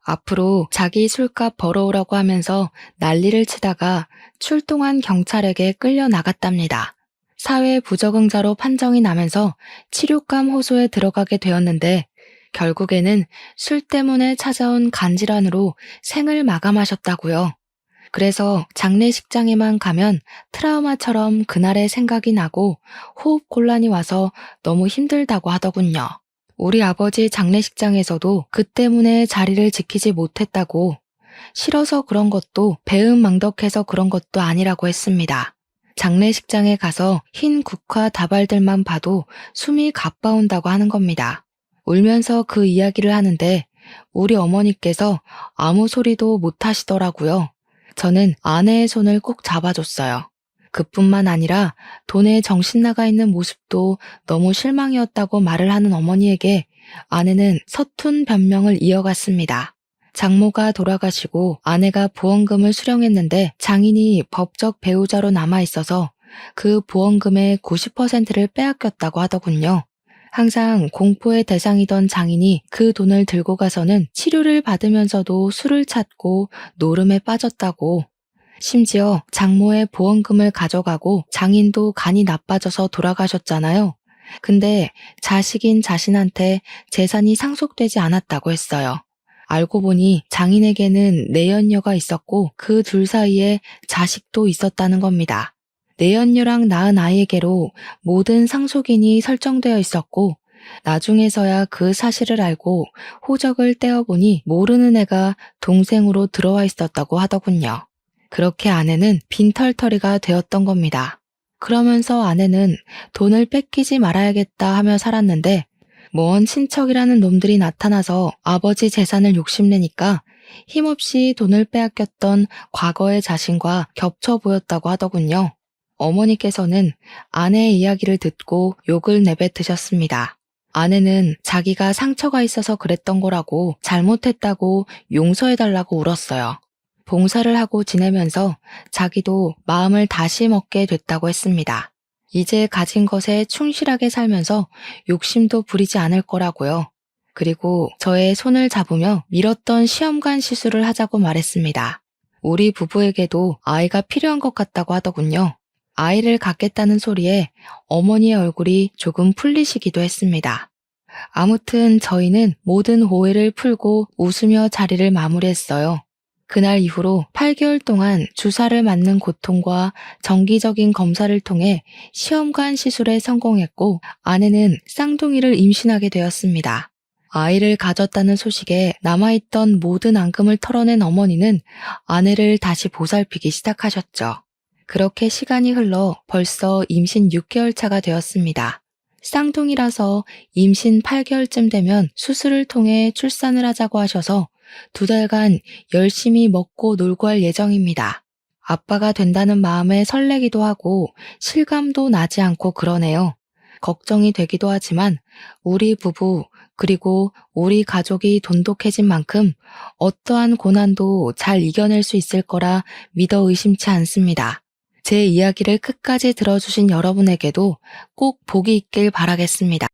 앞으로 자기 술값 벌어오라고 하면서 난리를 치다가 출동한 경찰에게 끌려 나갔답니다. 사회 부적응자로 판정이 나면서 치료감 호소에 들어가게 되었는데 결국에는 술 때문에 찾아온 간질환으로 생을 마감하셨다고요. 그래서 장례식장에만 가면 트라우마처럼 그날의 생각이 나고 호흡 곤란이 와서 너무 힘들다고 하더군요. 우리 아버지 장례식장에서도 그 때문에 자리를 지키지 못했다고, 싫어서 그런 것도 배은망덕해서 그런 것도 아니라고 했습니다. 장례식장에 가서 흰 국화 다발들만 봐도 숨이 가빠온다고 하는 겁니다. 울면서 그 이야기를 하는데 우리 어머니께서 아무 소리도 못 하시더라고요. 저는 아내의 손을 꼭 잡아줬어요. 그뿐만 아니라 돈에 정신 나가 있는 모습도 너무 실망이었다고 말을 하는 어머니에게 아내는 서툰 변명을 이어갔습니다. 장모가 돌아가시고 아내가 보험금을 수령했는데 장인이 법적 배우자로 남아있어서 그 보험금의 90%를 빼앗겼다고 하더군요. 항상 공포의 대상이던 장인이 그 돈을 들고 가서는 치료를 받으면서도 술을 찾고 노름에 빠졌다고. 심지어 장모의 보험금을 가져가고 장인도 간이 나빠져서 돌아가셨잖아요. 근데 자식인 자신한테 재산이 상속되지 않았다고 했어요. 알고 보니 장인에게는 내연녀가 있었고 그 둘 사이에 자식도 있었다는 겁니다. 내연녀랑 낳은 아이에게로 모든 상속인이 설정되어 있었고 나중에서야 그 사실을 알고 호적을 떼어보니 모르는 애가 동생으로 들어와 있었다고 하더군요. 그렇게 아내는 빈털터리가 되었던 겁니다. 그러면서 아내는 돈을 뺏기지 말아야겠다 하며 살았는데 먼 친척이라는 놈들이 나타나서 아버지 재산을 욕심내니까 힘없이 돈을 빼앗겼던 과거의 자신과 겹쳐 보였다고 하더군요. 어머니께서는 아내의 이야기를 듣고 욕을 내뱉으셨습니다. 아내는 자기가 상처가 있어서 그랬던 거라고 잘못했다고 용서해달라고 울었어요. 봉사를 하고 지내면서 자기도 마음을 다시 먹게 됐다고 했습니다. 이제 가진 것에 충실하게 살면서 욕심도 부리지 않을 거라고요. 그리고 저의 손을 잡으며 미뤘던 시험관 시술을 하자고 말했습니다. 우리 부부에게도 아이가 필요한 것 같다고 하더군요. 아이를 갖겠다는 소리에 어머니의 얼굴이 조금 풀리시기도 했습니다. 아무튼 저희는 모든 오해를 풀고 웃으며 자리를 마무리했어요. 그날 이후로 8개월 동안 주사를 맞는 고통과 정기적인 검사를 통해 시험관 시술에 성공했고 아내는 쌍둥이를 임신하게 되었습니다. 아이를 가졌다는 소식에 남아있던 모든 앙금을 털어낸 어머니는 아내를 다시 보살피기 시작하셨죠. 그렇게 시간이 흘러 벌써 임신 6개월 차가 되었습니다. 쌍둥이라서 임신 8개월쯤 되면 수술을 통해 출산을 하자고 하셔서 2달간 열심히 먹고 놀고 할 예정입니다. 아빠가 된다는 마음에 설레기도 하고 실감도 나지 않고 그러네요. 걱정이 되기도 하지만 우리 부부 그리고 우리 가족이 돈독해진 만큼 어떠한 고난도 잘 이겨낼 수 있을 거라 믿어 의심치 않습니다. 제 이야기를 끝까지 들어주신 여러분에게도 꼭 복이 있길 바라겠습니다.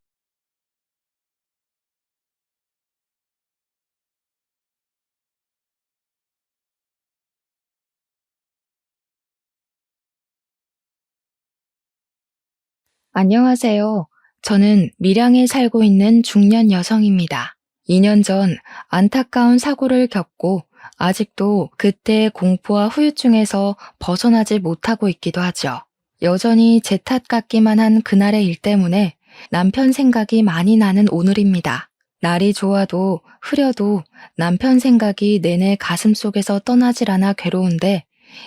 안녕하세요. 저는 밀양에 살고 있는 중년 여성입니다. 2년 전 안타까운 사고를 겪고 아직도 그때의 공포와 후유증에서 벗어나지 못하고 있기도 하죠. 여전히 제 탓 같기만 한 그날의 일 때문에 남편 생각이 많이 나는 오늘입니다. 날이 좋아도 흐려도 남편 생각이 내내 가슴속에서 떠나질 않아 괴로운데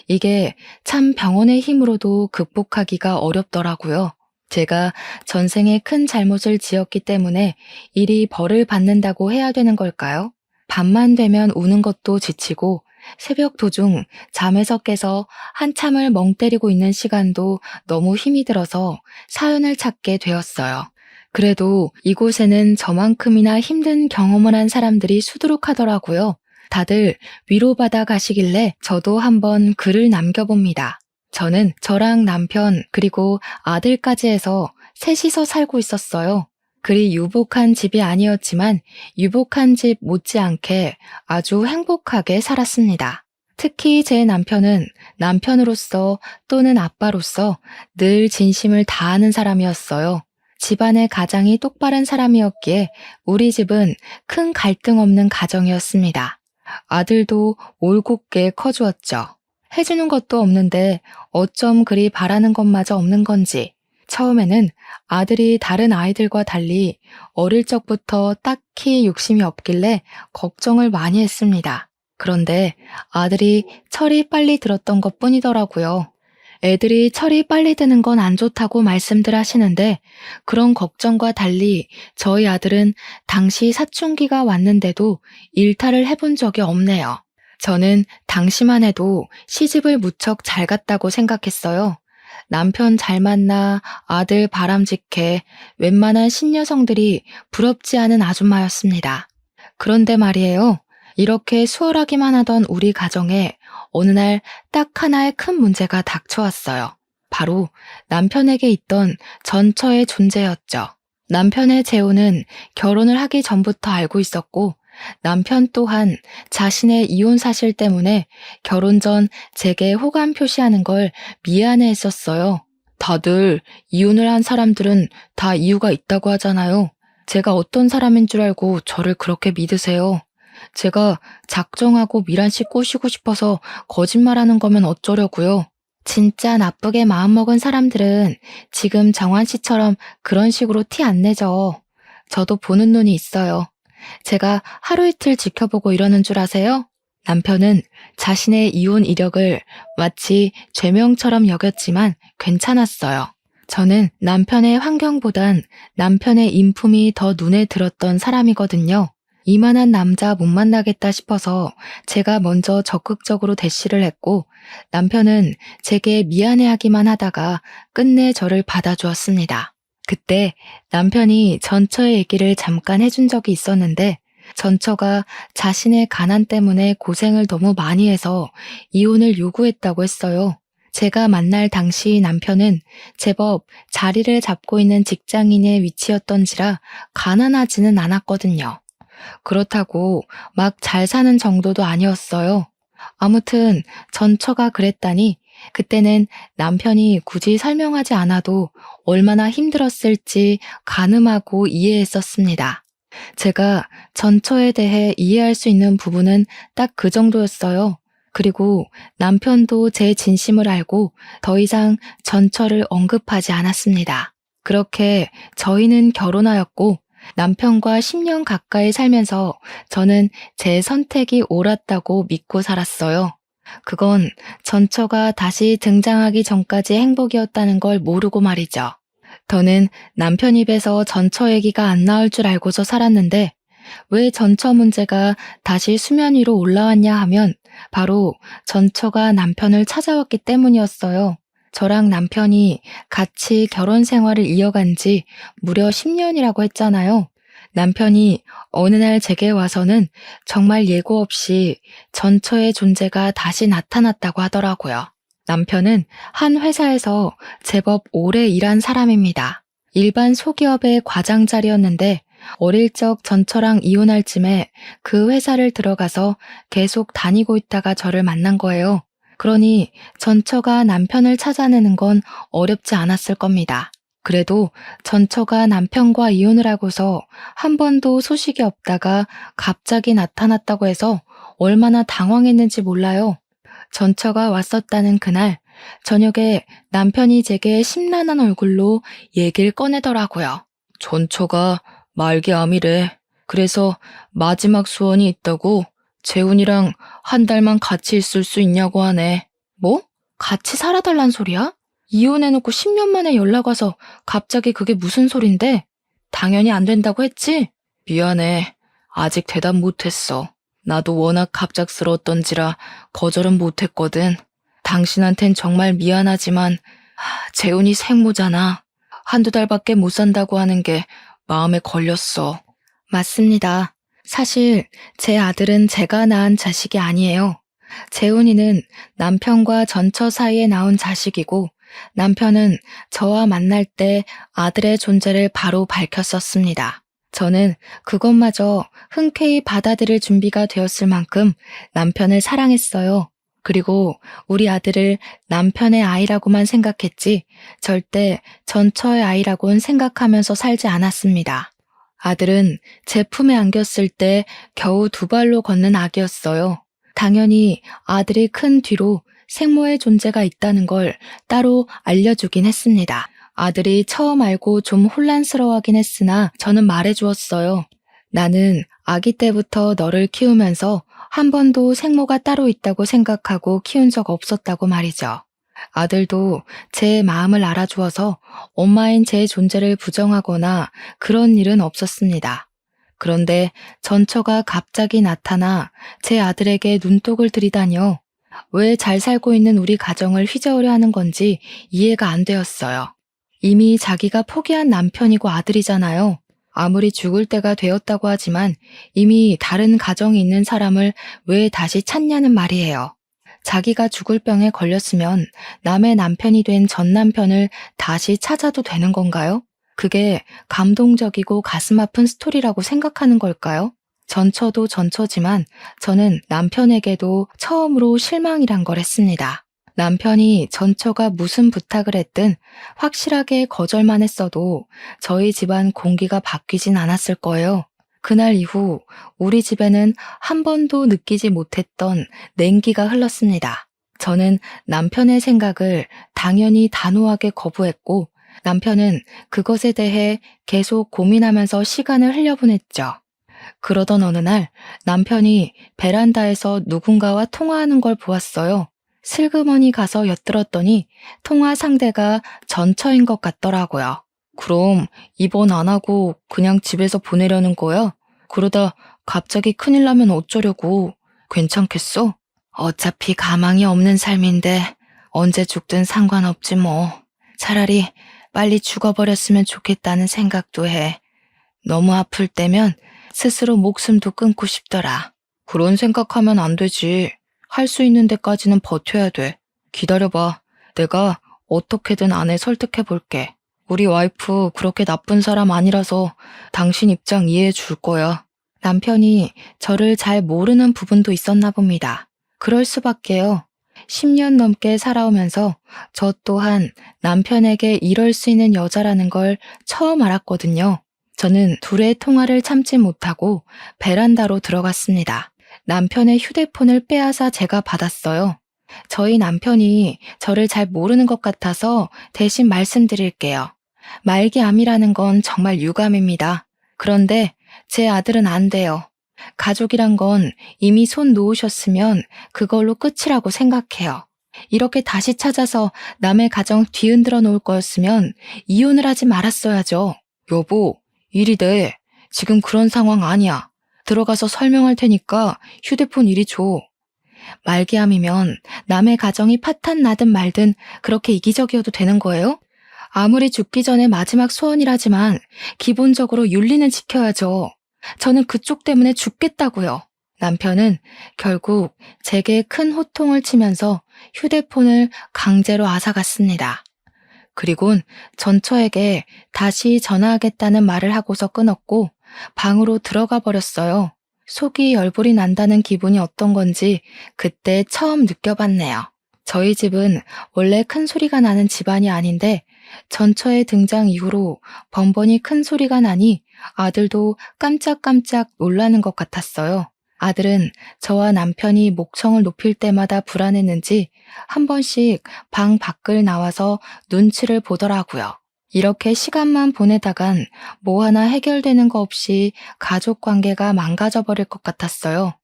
이게 참 병원의 힘으로도 극복하기가 어렵더라고요. 제가 전생에 큰 잘못을 지었기 때문에 일이 벌을 받는다고 해야 되는 걸까요? 밤만 되면 우는 것도 지치고 새벽 도중 잠에서 깨서 한참을 멍 때리고 있는 시간도 너무 힘이 들어서 사연을 찾게 되었어요. 그래도 이곳에는 저만큼이나 힘든 경험을 한 사람들이 수두룩하더라고요. 다들 위로받아 가시길래 저도 한번 글을 남겨봅니다. 저는 저랑 남편 그리고 아들까지 해서 셋이서 살고 있었어요. 그리 유복한 집이 아니었지만 유복한 집 못지않게 아주 행복하게 살았습니다. 특히 제 남편은 남편으로서 또는 아빠로서 늘 진심을 다하는 사람이었어요. 집안의 가장이 똑바른 사람이었기에 우리 집은 큰 갈등 없는 가정이었습니다. 아들도 올곧게 커주었죠. 해주는 것도 없는데 어쩜 그리 바라는 것마저 없는 건지 처음에는 아들이 다른 아이들과 달리 어릴 적부터 딱히 욕심이 없길래 걱정을 많이 했습니다. 그런데 아들이 철이 빨리 들었던 것 뿐이더라고요. 애들이 철이 빨리 드는 건 안 좋다고 말씀들 하시는데 그런 걱정과 달리 저희 아들은 당시 사춘기가 왔는데도 일탈을 해본 적이 없네요. 저는 당시만 해도 시집을 무척 잘 갔다고 생각했어요. 남편 잘 만나 아들 바람직해 웬만한 신여성들이 부럽지 않은 아줌마였습니다. 그런데 말이에요. 이렇게 수월하기만 하던 우리 가정에 어느 날 딱 하나의 큰 문제가 닥쳐왔어요. 바로 남편에게 있던 전처의 존재였죠. 남편의 재혼은 결혼을 하기 전부터 알고 있었고 남편 또한 자신의 이혼 사실 때문에 결혼 전 제게 호감 표시하는 걸 미안해 했었어요. 다들 이혼을 한 사람들은 다 이유가 있다고 하잖아요. 제가 어떤 사람인 줄 알고 저를 그렇게 믿으세요. 제가 작정하고 미란 씨 꼬시고 싶어서 거짓말하는 거면 어쩌려고요. 진짜 나쁘게 마음먹은 사람들은 지금 정환 씨처럼 그런 식으로 티 안 내죠. 저도 보는 눈이 있어요. 제가 하루 이틀 지켜보고 이러는 줄 아세요? 남편은 자신의 이혼 이력을 마치 죄명처럼 여겼지만 괜찮았어요. 저는 남편의 환경보단 남편의 인품이 더 눈에 들었던 사람이거든요. 이만한 남자 못 만나겠다 싶어서 제가 먼저 적극적으로 대시를 했고 남편은 제게 미안해하기만 하다가 끝내 저를 받아주었습니다. 그때 남편이 전처의 얘기를 잠깐 해준 적이 있었는데 전처가 자신의 가난 때문에 고생을 너무 많이 해서 이혼을 요구했다고 했어요. 제가 만날 당시 남편은 제법 자리를 잡고 있는 직장인의 위치였던지라 가난하지는 않았거든요. 그렇다고 막 잘 사는 정도도 아니었어요. 아무튼 전처가 그랬다니 그때는 남편이 굳이 설명하지 않아도 얼마나 힘들었을지 가늠하고 이해했었습니다. 제가 전처에 대해 이해할 수 있는 부분은 딱 그 정도였어요. 그리고 남편도 제 진심을 알고 더 이상 전처를 언급하지 않았습니다. 그렇게 저희는 결혼하였고 남편과 10년 가까이 살면서 저는 제 선택이 옳았다고 믿고 살았어요. 그건 전처가 다시 등장하기 전까지 행복이었다는 걸 모르고 말이죠. 더는 남편 입에서 전처 얘기가 안 나올 줄 알고서 살았는데 왜 전처 문제가 다시 수면 위로 올라왔냐 하면 바로 전처가 남편을 찾아왔기 때문이었어요. 저랑 남편이 같이 결혼 생활을 이어간 지 무려 10년이라고 했잖아요. 남편이 어느 날 제게 와서는 정말 예고 없이 전처의 존재가 다시 나타났다고 하더라고요. 남편은 한 회사에서 제법 오래 일한 사람입니다. 일반 소기업의 과장 자리였는데 어릴 적 전처랑 이혼할 쯤에 그 회사를 들어가서 계속 다니고 있다가 저를 만난 거예요. 그러니 전처가 남편을 찾아내는 건 어렵지 않았을 겁니다. 그래도 전처가 남편과 이혼을 하고서 한 번도 소식이 없다가 갑자기 나타났다고 해서 얼마나 당황했는지 몰라요. 전처가 왔었다는 그날 저녁에 남편이 제게 심란한 얼굴로 얘기를 꺼내더라고요. 전처가 말기암이래. 그래서 마지막 소원이 있다고 재훈이랑 한 달만 같이 있을 수 있냐고 하네. 뭐? 같이 살아달란 소리야? 이혼해놓고 10년 만에 연락 와서 갑자기 그게 무슨 소린데? 당연히 안 된다고 했지? 미안해. 아직 대답 못했어. 나도 워낙 갑작스러웠던지라 거절은 못했거든. 당신한텐 정말 미안하지만 재훈이 생모잖아. 한두 달밖에 못 산다고 하는 게 마음에 걸렸어. 맞습니다. 사실 제 아들은 제가 낳은 자식이 아니에요. 재훈이는 남편과 전처 사이에 낳은 자식이고 남편은 저와 만날 때 아들의 존재를 바로 밝혔었습니다. 저는 그것마저 흔쾌히 받아들일 준비가 되었을 만큼 남편을 사랑했어요. 그리고 우리 아들을 남편의 아이라고만 생각했지 절대 전처의 아이라고는 생각하면서 살지 않았습니다. 아들은 제 품에 안겼을 때 겨우 2발로 걷는 아기였어요. 당연히 아들이 큰 뒤로 생모의 존재가 있다는 걸 따로 알려주긴 했습니다. 아들이 처음 알고 좀 혼란스러워하긴 했으나 저는 말해주었어요. 나는 아기 때부터 너를 키우면서 한 번도 생모가 따로 있다고 생각하고 키운 적 없었다고 말이죠. 아들도 제 마음을 알아주어서 엄마인 제 존재를 부정하거나 그런 일은 없었습니다. 그런데 전처가 갑자기 나타나 제 아들에게 눈독을 들이다니요. 왜 잘 살고 있는 우리 가정을 휘저으려 하는 건지 이해가 안 되었어요. 이미 자기가 포기한 남편이고 아들이잖아요. 아무리 죽을 때가 되었다고 하지만 이미 다른 가정이 있는 사람을 왜 다시 찾냐는 말이에요. 자기가 죽을 병에 걸렸으면 남의 남편이 된 전 남편을 다시 찾아도 되는 건가요? 그게 감동적이고 가슴 아픈 스토리라고 생각하는 걸까요? 전처도 전처지만 저는 남편에게도 처음으로 실망이란 걸 했습니다. 남편이 전처가 무슨 부탁을 했든 확실하게 거절만 했어도 저희 집안 공기가 바뀌진 않았을 거예요. 그날 이후 우리 집에는 한 번도 느끼지 못했던 냉기가 흘렀습니다. 저는 남편의 생각을 당연히 단호하게 거부했고 남편은 그것에 대해 계속 고민하면서 시간을 흘려보냈죠. 그러던 어느 날 남편이 베란다에서 누군가와 통화하는 걸 보았어요. 슬그머니 가서 엿들었더니 통화 상대가 전처인 것 같더라고요. 그럼 입원 안 하고 그냥 집에서 보내려는 거야? 그러다 갑자기 큰일 나면 어쩌려고? 괜찮겠어? 어차피 가망이 없는 삶인데 언제 죽든 상관없지 뭐. 차라리 빨리 죽어버렸으면 좋겠다는 생각도 해. 너무 아플 때면 스스로 목숨도 끊고 싶더라. 그런 생각하면 안 되지. 할 수 있는 데까지는 버텨야 돼. 기다려봐. 내가 어떻게든 아내 설득해 볼게. 우리 와이프 그렇게 나쁜 사람 아니라서 당신 입장 이해해 줄 거야. 남편이 저를 잘 모르는 부분도 있었나 봅니다. 그럴 수밖에요. 10년 넘게 살아오면서 저 또한 남편에게 이럴 수 있는 여자라는 걸 처음 알았거든요. 저는 둘의 통화를 참지 못하고 베란다로 들어갔습니다. 남편의 휴대폰을 빼앗아 제가 받았어요. 저희 남편이 저를 잘 모르는 것 같아서 대신 말씀드릴게요. 말기암이라는 건 정말 유감입니다. 그런데 제 아들은 안 돼요. 가족이란 건 이미 손 놓으셨으면 그걸로 끝이라고 생각해요. 이렇게 다시 찾아서 남의 가정 뒤흔들어 놓을 거였으면 이혼을 하지 말았어야죠. 여보, 이리 내. 지금 그런 상황 아니야. 들어가서 설명할 테니까 휴대폰 이리 줘. 말기암이면 남의 가정이 파탄 나든 말든 그렇게 이기적이어도 되는 거예요? 아무리 죽기 전에 마지막 소원이라지만 기본적으로 윤리는 지켜야죠. 저는 그쪽 때문에 죽겠다고요. 남편은 결국 제게 큰 호통을 치면서 휴대폰을 강제로 앗아갔습니다. 그리곤 전처에게 다시 전화하겠다는 말을 하고서 끊었고 방으로 들어가 버렸어요. 속이 열불이 난다는 기분이 어떤 건지 그때 처음 느껴봤네요. 저희 집은 원래 큰 소리가 나는 집안이 아닌데 전처의 등장 이후로 번번이 큰 소리가 나니 아들도 깜짝깜짝 놀라는 것 같았어요. 아들은 저와 남편이 목청을 높일 때마다 불안했는지 한 번씩 방 밖을 나와서 눈치를 보더라고요. 이렇게 시간만 보내다간 뭐 하나 해결되는 거 없이 가족 관계가 망가져 버릴 것 같았어요.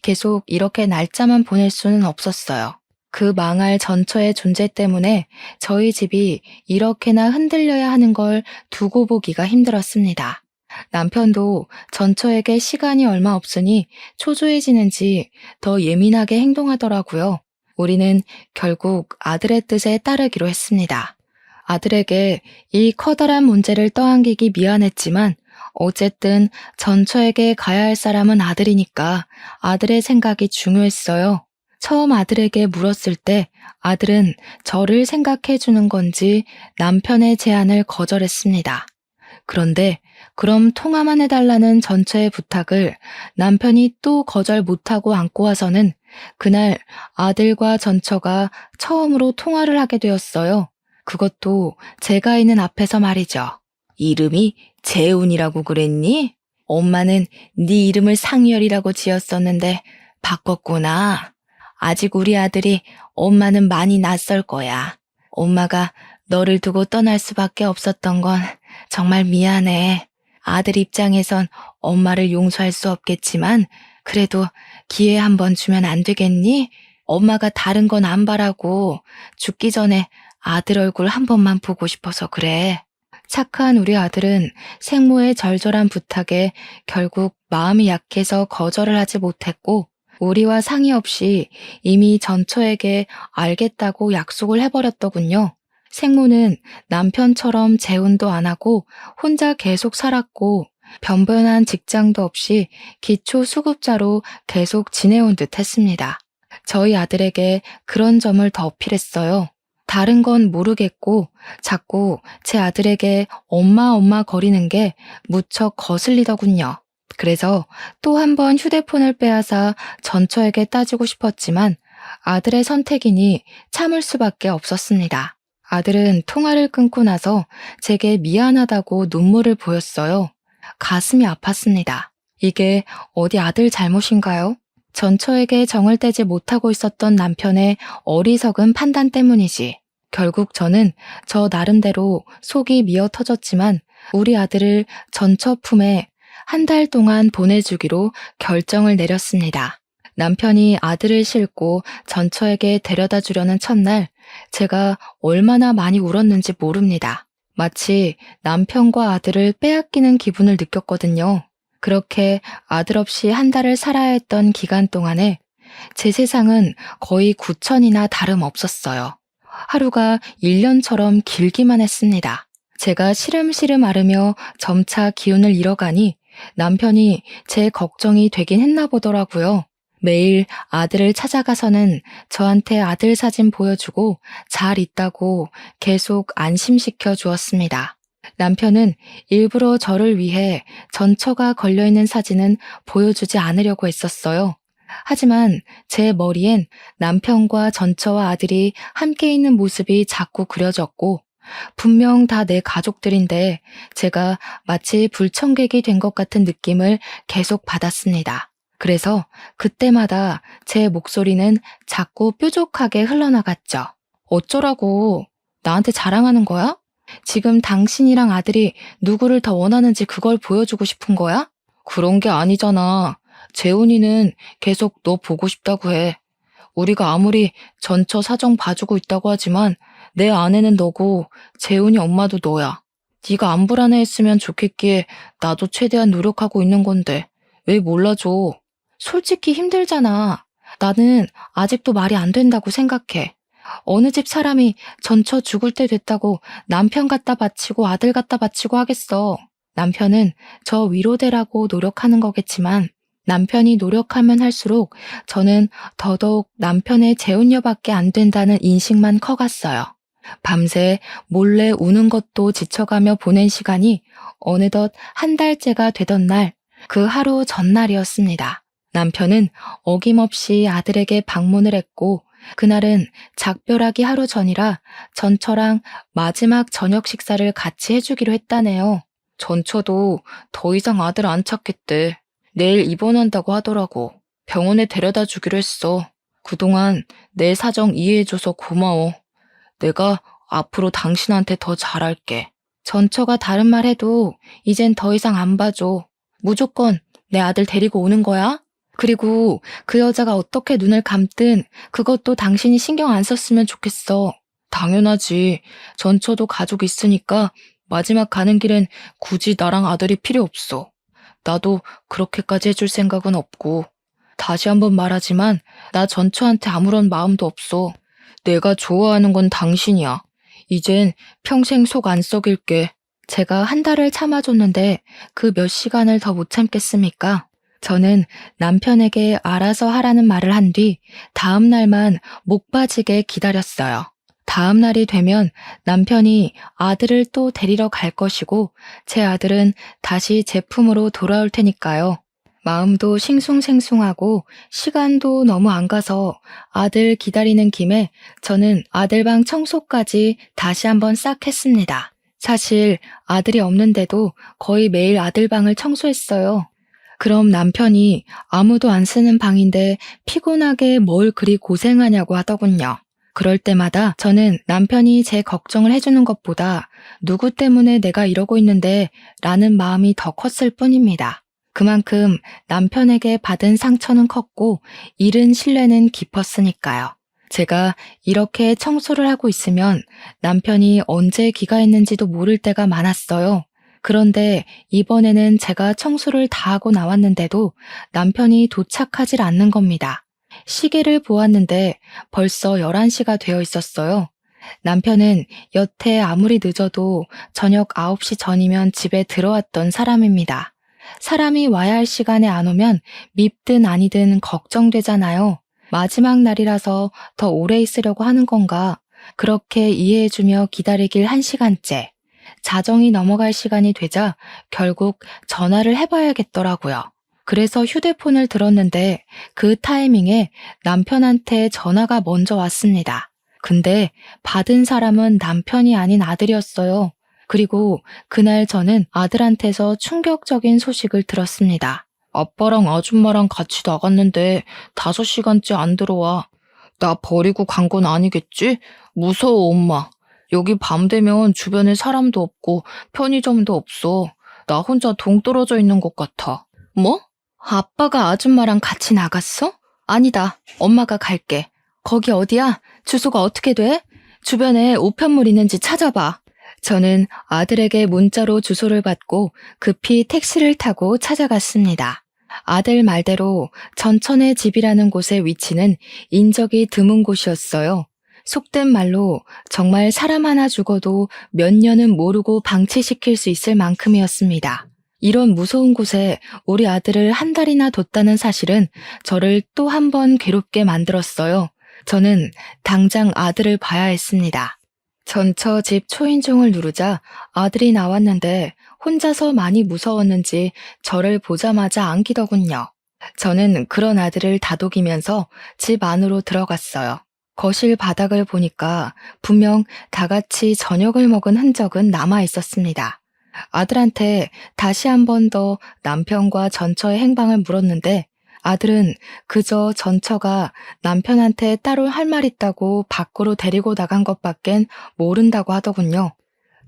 계속 이렇게 날짜만 보낼 수는 없었어요. 그 망할 전처의 존재 때문에 저희 집이 이렇게나 흔들려야 하는 걸 두고 보기가 힘들었습니다. 남편도 전처에게 시간이 얼마 없으니 초조해지는지 더 예민하게 행동하더라고요. 우리는 결국 아들의 뜻에 따르기로 했습니다. 아들에게 이 커다란 문제를 떠안기기 미안했지만 어쨌든 전처에게 가야 할 사람은 아들이니까 아들의 생각이 중요했어요. 처음 아들에게 물었을 때 아들은 저를 생각해 주는 건지 남편의 제안을 거절했습니다. 그런데 그럼 통화만 해달라는 전처의 부탁을 남편이 또 거절 못하고 안고 와서는 그날 아들과 전처가 처음으로 통화를 하게 되었어요. 그것도 제가 있는 앞에서 말이죠. 이름이 재훈이라고 그랬니? 엄마는 네 이름을 상열이라고 지었었는데 바꿨구나. 아직 우리 아들이 엄마는 많이 낯설 거야. 엄마가 너를 두고 떠날 수밖에 없었던 건 정말 미안해. 아들 입장에선 엄마를 용서할 수 없겠지만 그래도 기회 한번 주면 안 되겠니? 엄마가 다른 건 안 바라고 죽기 전에 아들 얼굴 한 번만 보고 싶어서 그래. 착한 우리 아들은 생모의 절절한 부탁에 결국 마음이 약해서 거절을 하지 못했고 우리와 상의 없이 이미 전처에게 알겠다고 약속을 해버렸더군요. 생모는 남편처럼 재혼도 안 하고 혼자 계속 살았고 변변한 직장도 없이 기초 수급자로 계속 지내온 듯 했습니다. 저희 아들에게 그런 점을 더 어필했어요. 다른 건 모르겠고 자꾸 제 아들에게 엄마 거리는 게 무척 거슬리더군요. 그래서 또 한 번 휴대폰을 빼앗아 전처에게 따지고 싶었지만 아들의 선택이니 참을 수밖에 없었습니다. 아들은 통화를 끊고 나서 제게 미안하다고 눈물을 보였어요. 가슴이 아팠습니다. 이게 어디 아들 잘못인가요? 전처에게 정을 떼지 못하고 있었던 남편의 어리석은 판단 때문이지. 결국 저는 저 나름대로 속이 미어 터졌지만 우리 아들을 전처 품에 한 달 동안 보내주기로 결정을 내렸습니다. 남편이 아들을 싣고 전처에게 데려다 주려는 첫날 제가 얼마나 많이 울었는지 모릅니다. 마치 남편과 아들을 빼앗기는 기분을 느꼈거든요. 그렇게 아들 없이 한 달을 살아야 했던 기간 동안에 제 세상은 거의 구천이나 다름없었어요. 하루가 1년처럼 길기만 했습니다. 제가 시름시름 앓으며 점차 기운을 잃어가니 남편이 제 걱정이 되긴 했나 보더라고요. 매일 아들을 찾아가서는 저한테 아들 사진 보여주고 잘 있다고 계속 안심시켜 주었습니다. 남편은 일부러 저를 위해 전처가 걸려있는 사진은 보여주지 않으려고 했었어요. 하지만 제 머리엔 남편과 전처와 아들이 함께 있는 모습이 자꾸 그려졌고 분명 다 내 가족들인데 제가 마치 불청객이 된 것 같은 느낌을 계속 받았습니다. 그래서 그때마다 제 목소리는 자꾸 뾰족하게 흘러나갔죠. 어쩌라고? 나한테 자랑하는 거야? 지금 당신이랑 아들이 누구를 더 원하는지 그걸 보여주고 싶은 거야? 그런 게 아니잖아. 재훈이는 계속 너 보고 싶다고 해. 우리가 아무리 전처 사정 봐주고 있다고 하지만 내 아내는 너고 재훈이 엄마도 너야. 네가 안 불안해했으면 좋겠기에 나도 최대한 노력하고 있는 건데 왜 몰라줘? 솔직히 힘들잖아. 나는 아직도 말이 안 된다고 생각해. 어느 집 사람이 전처 죽을 때 됐다고 남편 갖다 바치고 아들 갖다 바치고 하겠어. 남편은 저 위로되라고 노력하는 거겠지만 남편이 노력하면 할수록 저는 더더욱 남편의 재혼녀밖에 안 된다는 인식만 커갔어요. 밤새 몰래 우는 것도 지쳐가며 보낸 시간이 어느덧 한 달째가 되던 날, 그 하루 전날이었습니다. 남편은 어김없이 아들에게 방문을 했고 그날은 작별하기 하루 전이라 전처랑 마지막 저녁 식사를 같이 해주기로 했다네요. 전처도 더 이상 아들 안 찾겠대. 내일 입원한다고 하더라고. 병원에 데려다 주기로 했어. 그동안 내 사정 이해해줘서 고마워. 내가 앞으로 당신한테 더 잘할게. 전처가 다른 말 해도 이젠 더 이상 안 봐줘. 무조건 내 아들 데리고 오는 거야? 그리고 그 여자가 어떻게 눈을 감든 그것도 당신이 신경 안 썼으면 좋겠어. 당연하지. 전처도 가족 있으니까 마지막 가는 길엔 굳이 나랑 아들이 필요 없어. 나도 그렇게까지 해줄 생각은 없고. 다시 한번 말하지만 나 전처한테 아무런 마음도 없어. 내가 좋아하는 건 당신이야. 이젠 평생 속 안 썩일게. 제가 한 달을 참아줬는데 그 몇 시간을 더 못 참겠습니까? 저는 남편에게 알아서 하라는 말을 한 뒤 다음 날만 목 빠지게 기다렸어요. 다음 날이 되면 남편이 아들을 또 데리러 갈 것이고 제 아들은 다시 제 품으로 돌아올 테니까요. 마음도 싱숭생숭하고 시간도 너무 안 가서 아들 기다리는 김에 저는 아들 방 청소까지 다시 한번 싹 했습니다. 사실 아들이 없는데도 거의 매일 아들 방을 청소했어요. 그럼 남편이 아무도 안 쓰는 방인데 피곤하게 뭘 그리 고생하냐고 하더군요. 그럴 때마다 저는 남편이 제 걱정을 해주는 것보다 누구 때문에 내가 이러고 있는데 라는 마음이 더 컸을 뿐입니다. 그만큼 남편에게 받은 상처는 컸고 잃은 신뢰는 깊었으니까요. 제가 이렇게 청소를 하고 있으면 남편이 언제 귀가했는지도 모를 때가 많았어요. 그런데 이번에는 제가 청소를 다 하고 나왔는데도 남편이 도착하질 않는 겁니다. 시계를 보았는데 벌써 11시가 되어 있었어요. 남편은 여태 아무리 늦어도 저녁 9시 전이면 집에 들어왔던 사람입니다. 사람이 와야 할 시간에 안 오면 밉든 아니든 걱정되잖아요. 마지막 날이라서 더 오래 있으려고 하는 건가? 그렇게 이해해주며 기다리길 1시간째. 자정이 넘어갈 시간이 되자 결국 전화를 해봐야겠더라고요. 그래서 휴대폰을 들었는데 그 타이밍에 남편한테 전화가 먼저 왔습니다. 근데 받은 사람은 남편이 아닌 아들이었어요. 그리고 그날 저는 아들한테서 충격적인 소식을 들었습니다. 아빠랑 아줌마랑 같이 나갔는데 5시간째 안 들어와. 나 버리고 간 건 아니겠지? 무서워, 엄마. 여기 밤 되면 주변에 사람도 없고 편의점도 없어. 나 혼자 동떨어져 있는 것 같아. 뭐? 아빠가 아줌마랑 같이 나갔어? 아니다. 엄마가 갈게. 거기 어디야? 주소가 어떻게 돼? 주변에 우편물 있는지 찾아봐. 저는 아들에게 문자로 주소를 받고 급히 택시를 타고 찾아갔습니다. 아들 말대로 전천의 집이라는 곳의 위치는 인적이 드문 곳이었어요. 속된 말로 정말 사람 하나 죽어도 몇 년은 모르고 방치시킬 수 있을 만큼이었습니다. 이런 무서운 곳에 우리 아들을 한 달이나 뒀다는 사실은 저를 또 한 번 괴롭게 만들었어요. 저는 당장 아들을 봐야 했습니다. 전처 집 초인종을 누르자 아들이 나왔는데 혼자서 많이 무서웠는지 저를 보자마자 안기더군요. 저는 그런 아들을 다독이면서 집 안으로 들어갔어요. 거실 바닥을 보니까 분명 다 같이 저녁을 먹은 흔적은 남아 있었습니다. 아들한테 다시 한 번 더 남편과 전처의 행방을 물었는데 아들은 그저 전처가 남편한테 따로 할 말 있다고 밖으로 데리고 나간 것밖엔 모른다고 하더군요.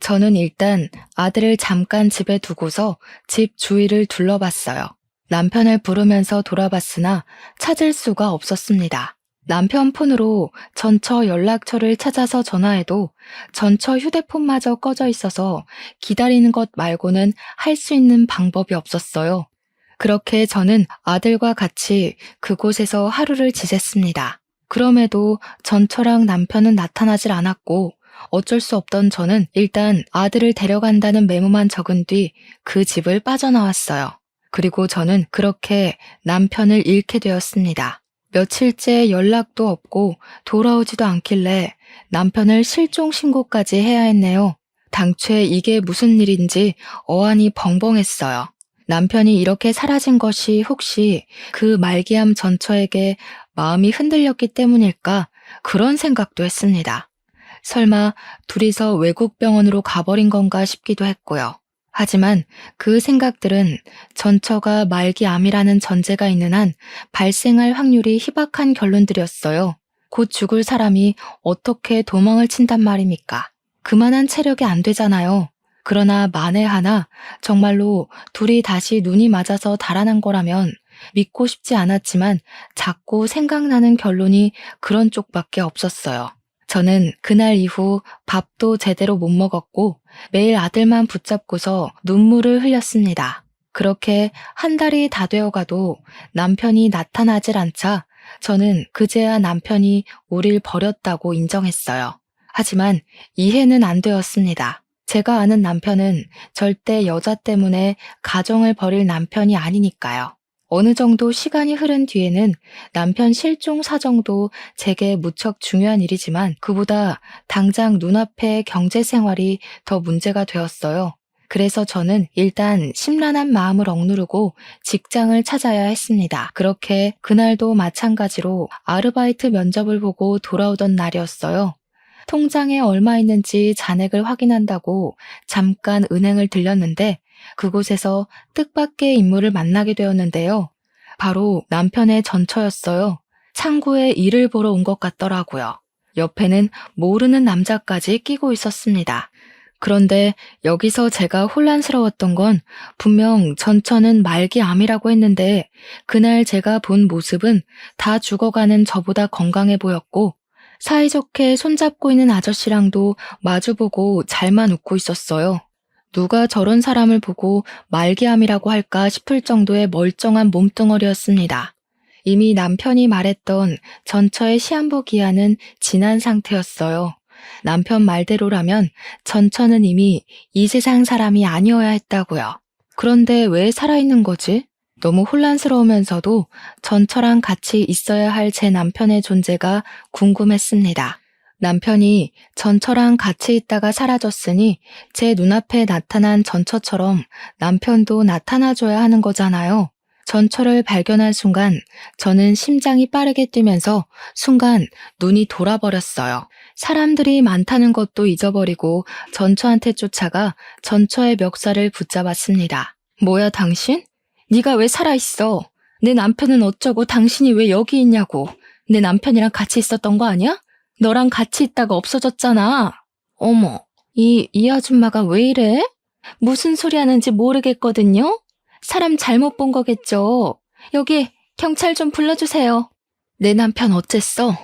저는 일단 아들을 잠깐 집에 두고서 집 주위를 둘러봤어요. 남편을 부르면서 돌아봤으나 찾을 수가 없었습니다. 남편 폰으로 전처 연락처를 찾아서 전화해도 전처 휴대폰마저 꺼져 있어서 기다리는 것 말고는 할 수 있는 방법이 없었어요. 그렇게 저는 아들과 같이 그곳에서 하루를 지냈습니다. 그럼에도 전처랑 남편은 나타나질 않았고 어쩔 수 없던 저는 일단 아들을 데려간다는 메모만 적은 뒤 그 집을 빠져나왔어요. 그리고 저는 그렇게 남편을 잃게 되었습니다. 며칠째 연락도 없고 돌아오지도 않길래 남편을 실종 신고까지 해야 했네요. 당최 이게 무슨 일인지 어안이 벙벙했어요. 남편이 이렇게 사라진 것이 혹시 그 말기암 전처에게 마음이 흔들렸기 때문일까? 그런 생각도 했습니다. 설마 둘이서 외국 병원으로 가버린 건가 싶기도 했고요. 하지만 그 생각들은 전처가 말기암이라는 전제가 있는 한 발생할 확률이 희박한 결론들이었어요. 곧 죽을 사람이 어떻게 도망을 친단 말입니까? 그만한 체력이 안 되잖아요. 그러나 만에 하나 정말로 둘이 다시 눈이 맞아서 달아난 거라면 믿고 싶지 않았지만 자꾸 생각나는 결론이 그런 쪽밖에 없었어요. 저는 그날 이후 밥도 제대로 못 먹었고 매일 아들만 붙잡고서 눈물을 흘렸습니다. 그렇게 한 달이 다 되어가도 남편이 나타나질 않자 저는 그제야 남편이 우릴 버렸다고 인정했어요. 하지만 이해는 안 되었습니다. 제가 아는 남편은 절대 여자 때문에 가정을 버릴 남편이 아니니까요. 어느 정도 시간이 흐른 뒤에는 남편 실종 사정도 제게 무척 중요한 일이지만 그보다 당장 눈앞의 경제 생활이 더 문제가 되었어요. 그래서 저는 일단 심란한 마음을 억누르고 직장을 찾아야 했습니다. 그렇게 그날도 마찬가지로 아르바이트 면접을 보고 돌아오던 날이었어요. 통장에 얼마 있는지 잔액을 확인한다고 잠깐 은행을 들렸는데 그곳에서 뜻밖의 인물을 만나게 되었는데요. 바로 남편의 전처였어요. 창구에 일을 보러 온 것 같더라고요. 옆에는 모르는 남자까지 끼고 있었습니다. 그런데 여기서 제가 혼란스러웠던 건 분명 전처는 말기암이라고 했는데 그날 제가 본 모습은 다 죽어가는 저보다 건강해 보였고 사이좋게 손잡고 있는 아저씨랑도 마주보고 잘만 웃고 있었어요. 누가 저런 사람을 보고 말기암이라고 할까 싶을 정도의 멀쩡한 몸뚱어리였습니다. 이미 남편이 말했던 전처의 시한부 기한은 지난 상태였어요. 남편 말대로라면 전처는 이미 이 세상 사람이 아니어야 했다고요. 그런데 왜 살아있는 거지? 너무 혼란스러우면서도 전처랑 같이 있어야 할 제 남편의 존재가 궁금했습니다. 남편이 전처랑 같이 있다가 사라졌으니 제 눈앞에 나타난 전처처럼 남편도 나타나줘야 하는 거잖아요. 전처를 발견한 순간 저는 심장이 빠르게 뛰면서 순간 눈이 돌아버렸어요. 사람들이 많다는 것도 잊어버리고 전처한테 쫓아가 전처의 멱살을 붙잡았습니다. 뭐야 당신? 네가 왜 살아있어? 내 남편은 어쩌고 당신이 왜 여기 있냐고. 내 남편이랑 같이 있었던 거 아니야? 너랑 같이 있다가 없어졌잖아. 어머, 이 아줌마가 왜 이래? 무슨 소리 하는지 모르겠거든요? 사람 잘못 본 거겠죠. 여기 경찰 좀 불러주세요. 내 남편 어쨌어?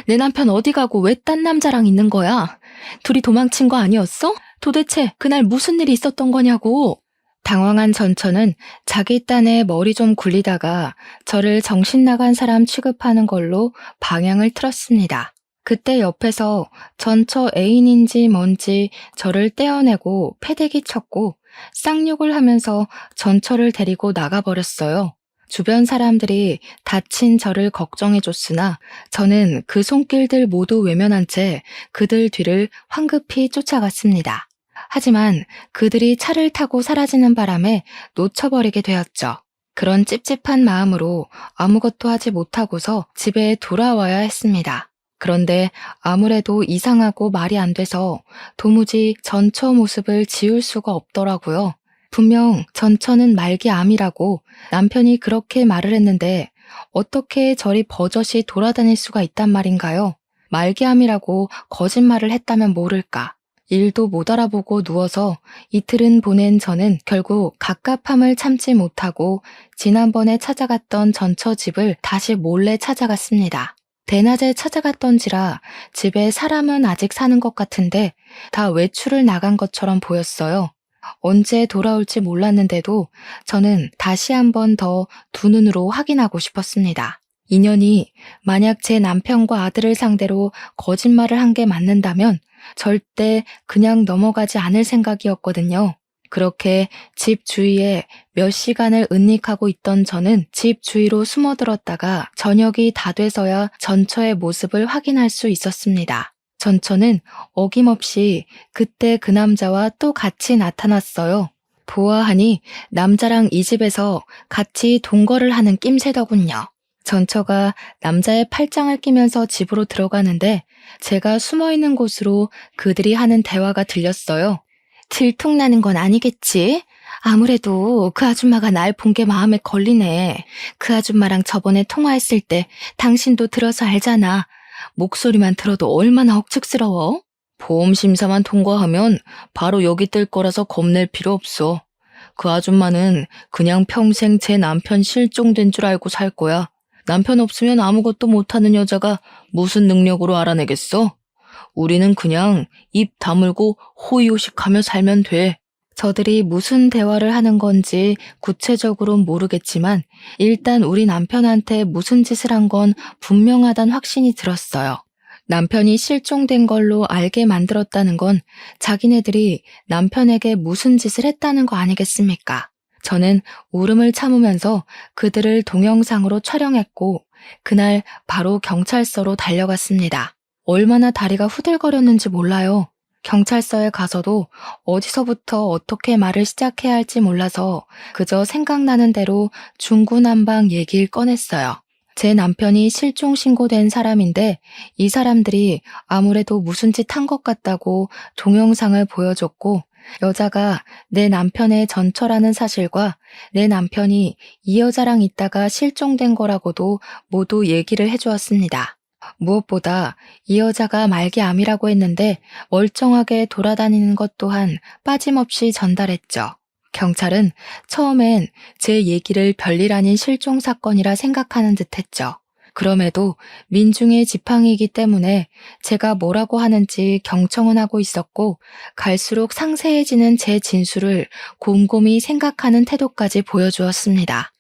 내 남편 어디 가고 왜 딴 남자랑 있는 거야? 둘이 도망친 거 아니었어? 도대체 그날 무슨 일이 있었던 거냐고. 당황한 전처는 자기 딴에 머리 좀 굴리다가 저를 정신 나간 사람 취급하는 걸로 방향을 틀었습니다. 그때 옆에서 전처 애인인지 뭔지 저를 떼어내고 패대기 쳤고 쌍욕을 하면서 전처를 데리고 나가버렸어요. 주변 사람들이 다친 저를 걱정해줬으나 저는 그 손길들 모두 외면한 채 그들 뒤를 황급히 쫓아갔습니다. 하지만 그들이 차를 타고 사라지는 바람에 놓쳐버리게 되었죠. 그런 찝찝한 마음으로 아무것도 하지 못하고서 집에 돌아와야 했습니다. 그런데 아무래도 이상하고 말이 안 돼서 도무지 전처 모습을 지울 수가 없더라고요. 분명 전처는 말기암이라고 남편이 그렇게 말을 했는데 어떻게 저리 버젓이 돌아다닐 수가 있단 말인가요? 말기암이라고 거짓말을 했다면 모를까. 일도 못 알아보고 누워서 이틀은 보낸 저는 결국 갑갑함을 참지 못하고 지난번에 찾아갔던 전처 집을 다시 몰래 찾아갔습니다. 대낮에 찾아갔던지라 집에 사람은 아직 사는 것 같은데 다 외출을 나간 것처럼 보였어요. 언제 돌아올지 몰랐는데도 저는 다시 한 번 더 두 눈으로 확인하고 싶었습니다. 인연이 만약 제 남편과 아들을 상대로 거짓말을 한 게 맞는다면 절대 그냥 넘어가지 않을 생각이었거든요. 그렇게 집 주위에 몇 시간을 은닉하고 있던 저는 집 주위로 숨어들었다가 저녁이 다 돼서야 전처의 모습을 확인할 수 있었습니다. 전처는 어김없이 그때 그 남자와 또 같이 나타났어요. 보아하니 남자랑 이 집에서 같이 동거를 하는 낌새더군요. 전처가 남자의 팔짱을 끼면서 집으로 들어가는데 제가 숨어있는 곳으로 그들이 하는 대화가 들렸어요. 들통나는 건 아니겠지? 아무래도 그 아줌마가 날 본 게 마음에 걸리네. 그 아줌마랑 저번에 통화했을 때 당신도 들어서 알잖아. 목소리만 들어도 얼마나 억측스러워? 보험심사만 통과하면 바로 여기 뜰 거라서 겁낼 필요 없어. 그 아줌마는 그냥 평생 제 남편 실종된 줄 알고 살 거야. 남편 없으면 아무것도 못하는 여자가 무슨 능력으로 알아내겠어? 우리는 그냥 입 다물고 호의호식하며 살면 돼. 저들이 무슨 대화를 하는 건지 구체적으로는 모르겠지만 일단 우리 남편한테 무슨 짓을 한 건 분명하단 확신이 들었어요. 남편이 실종된 걸로 알게 만들었다는 건 자기네들이 남편에게 무슨 짓을 했다는 거 아니겠습니까? 저는 울음을 참으면서 그들을 동영상으로 촬영했고, 그날 바로 경찰서로 달려갔습니다. 얼마나 다리가 후들거렸는지 몰라요. 경찰서에 가서도 어디서부터 어떻게 말을 시작해야 할지 몰라서 그저 생각나는 대로 중구난방 얘기를 꺼냈어요. 제 남편이 실종 신고된 사람인데 이 사람들이 아무래도 무슨 짓 한 것 같다고 동영상을 보여줬고, 여자가 내 남편의 전처라는 사실과 내 남편이 이 여자랑 있다가 실종된 거라고도 모두 얘기를 해주었습니다. 무엇보다 이 여자가 말기암이라고 했는데 멀쩡하게 돌아다니는 것 또한 빠짐없이 전달했죠. 경찰은 처음엔 제 얘기를 별일 아닌 실종 사건이라 생각하는 듯 했죠. 그럼에도 민중의 지팡이이기 때문에 제가 뭐라고 하는지 경청은 하고 있었고, 갈수록 상세해지는 제 진술을 곰곰이 생각하는 태도까지 보여주었습니다.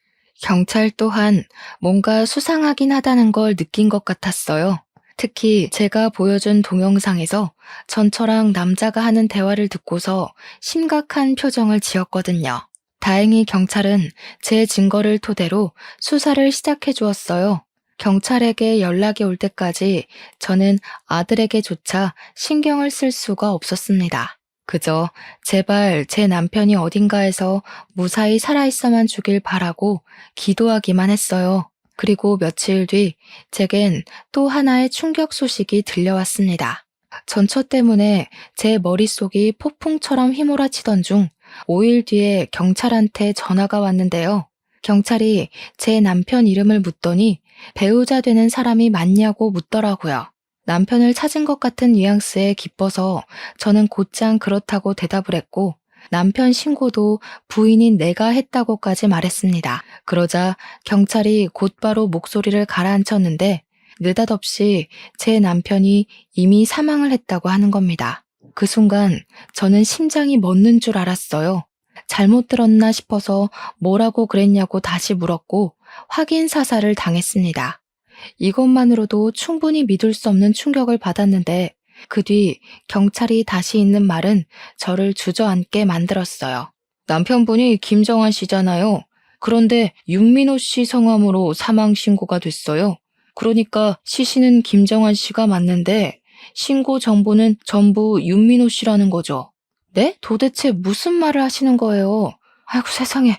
경찰 또한 뭔가 수상하긴 하다는 걸 느낀 것 같았어요. 특히 제가 보여준 동영상에서 전처랑 남자가 하는 대화를 듣고서 심각한 표정을 지었거든요. 다행히 경찰은 제 증거를 토대로 수사를 시작해 주었어요. 경찰에게 연락이 올 때까지 저는 아들에게조차 신경을 쓸 수가 없었습니다. 그저 제발 제 남편이 어딘가에서 무사히 살아있어만 주길 바라고 기도하기만 했어요. 그리고 며칠 뒤 제겐 또 하나의 충격 소식이 들려왔습니다. 전처 때문에 제 머릿속이 폭풍처럼 휘몰아치던 중 5일 뒤에 경찰한테 전화가 왔는데요. 경찰이 제 남편 이름을 묻더니 배우자 되는 사람이 맞냐고 묻더라고요. 남편을 찾은 것 같은 뉘앙스에 기뻐서 저는 곧장 그렇다고 대답을 했고, 남편 신고도 부인인 내가 했다고까지 말했습니다. 그러자 경찰이 곧바로 목소리를 가라앉혔는데 느닷없이 제 남편이 이미 사망을 했다고 하는 겁니다. 그 순간 저는 심장이 멎는 줄 알았어요. 잘못 들었나 싶어서 뭐라고 그랬냐고 다시 물었고 확인 사살을 당했습니다. 이것만으로도 충분히 믿을 수 없는 충격을 받았는데 그 뒤 경찰이 다시 있는 말은 저를 주저앉게 만들었어요. 남편분이 김정환 씨잖아요. 그런데 윤민호 씨 성함으로 사망 신고가 됐어요. 그러니까 시신은 김정환 씨가 맞는데 신고 정보는 전부 윤민호 씨라는 거죠. 네? 도대체 무슨 말을 하시는 거예요? 아이고 세상에,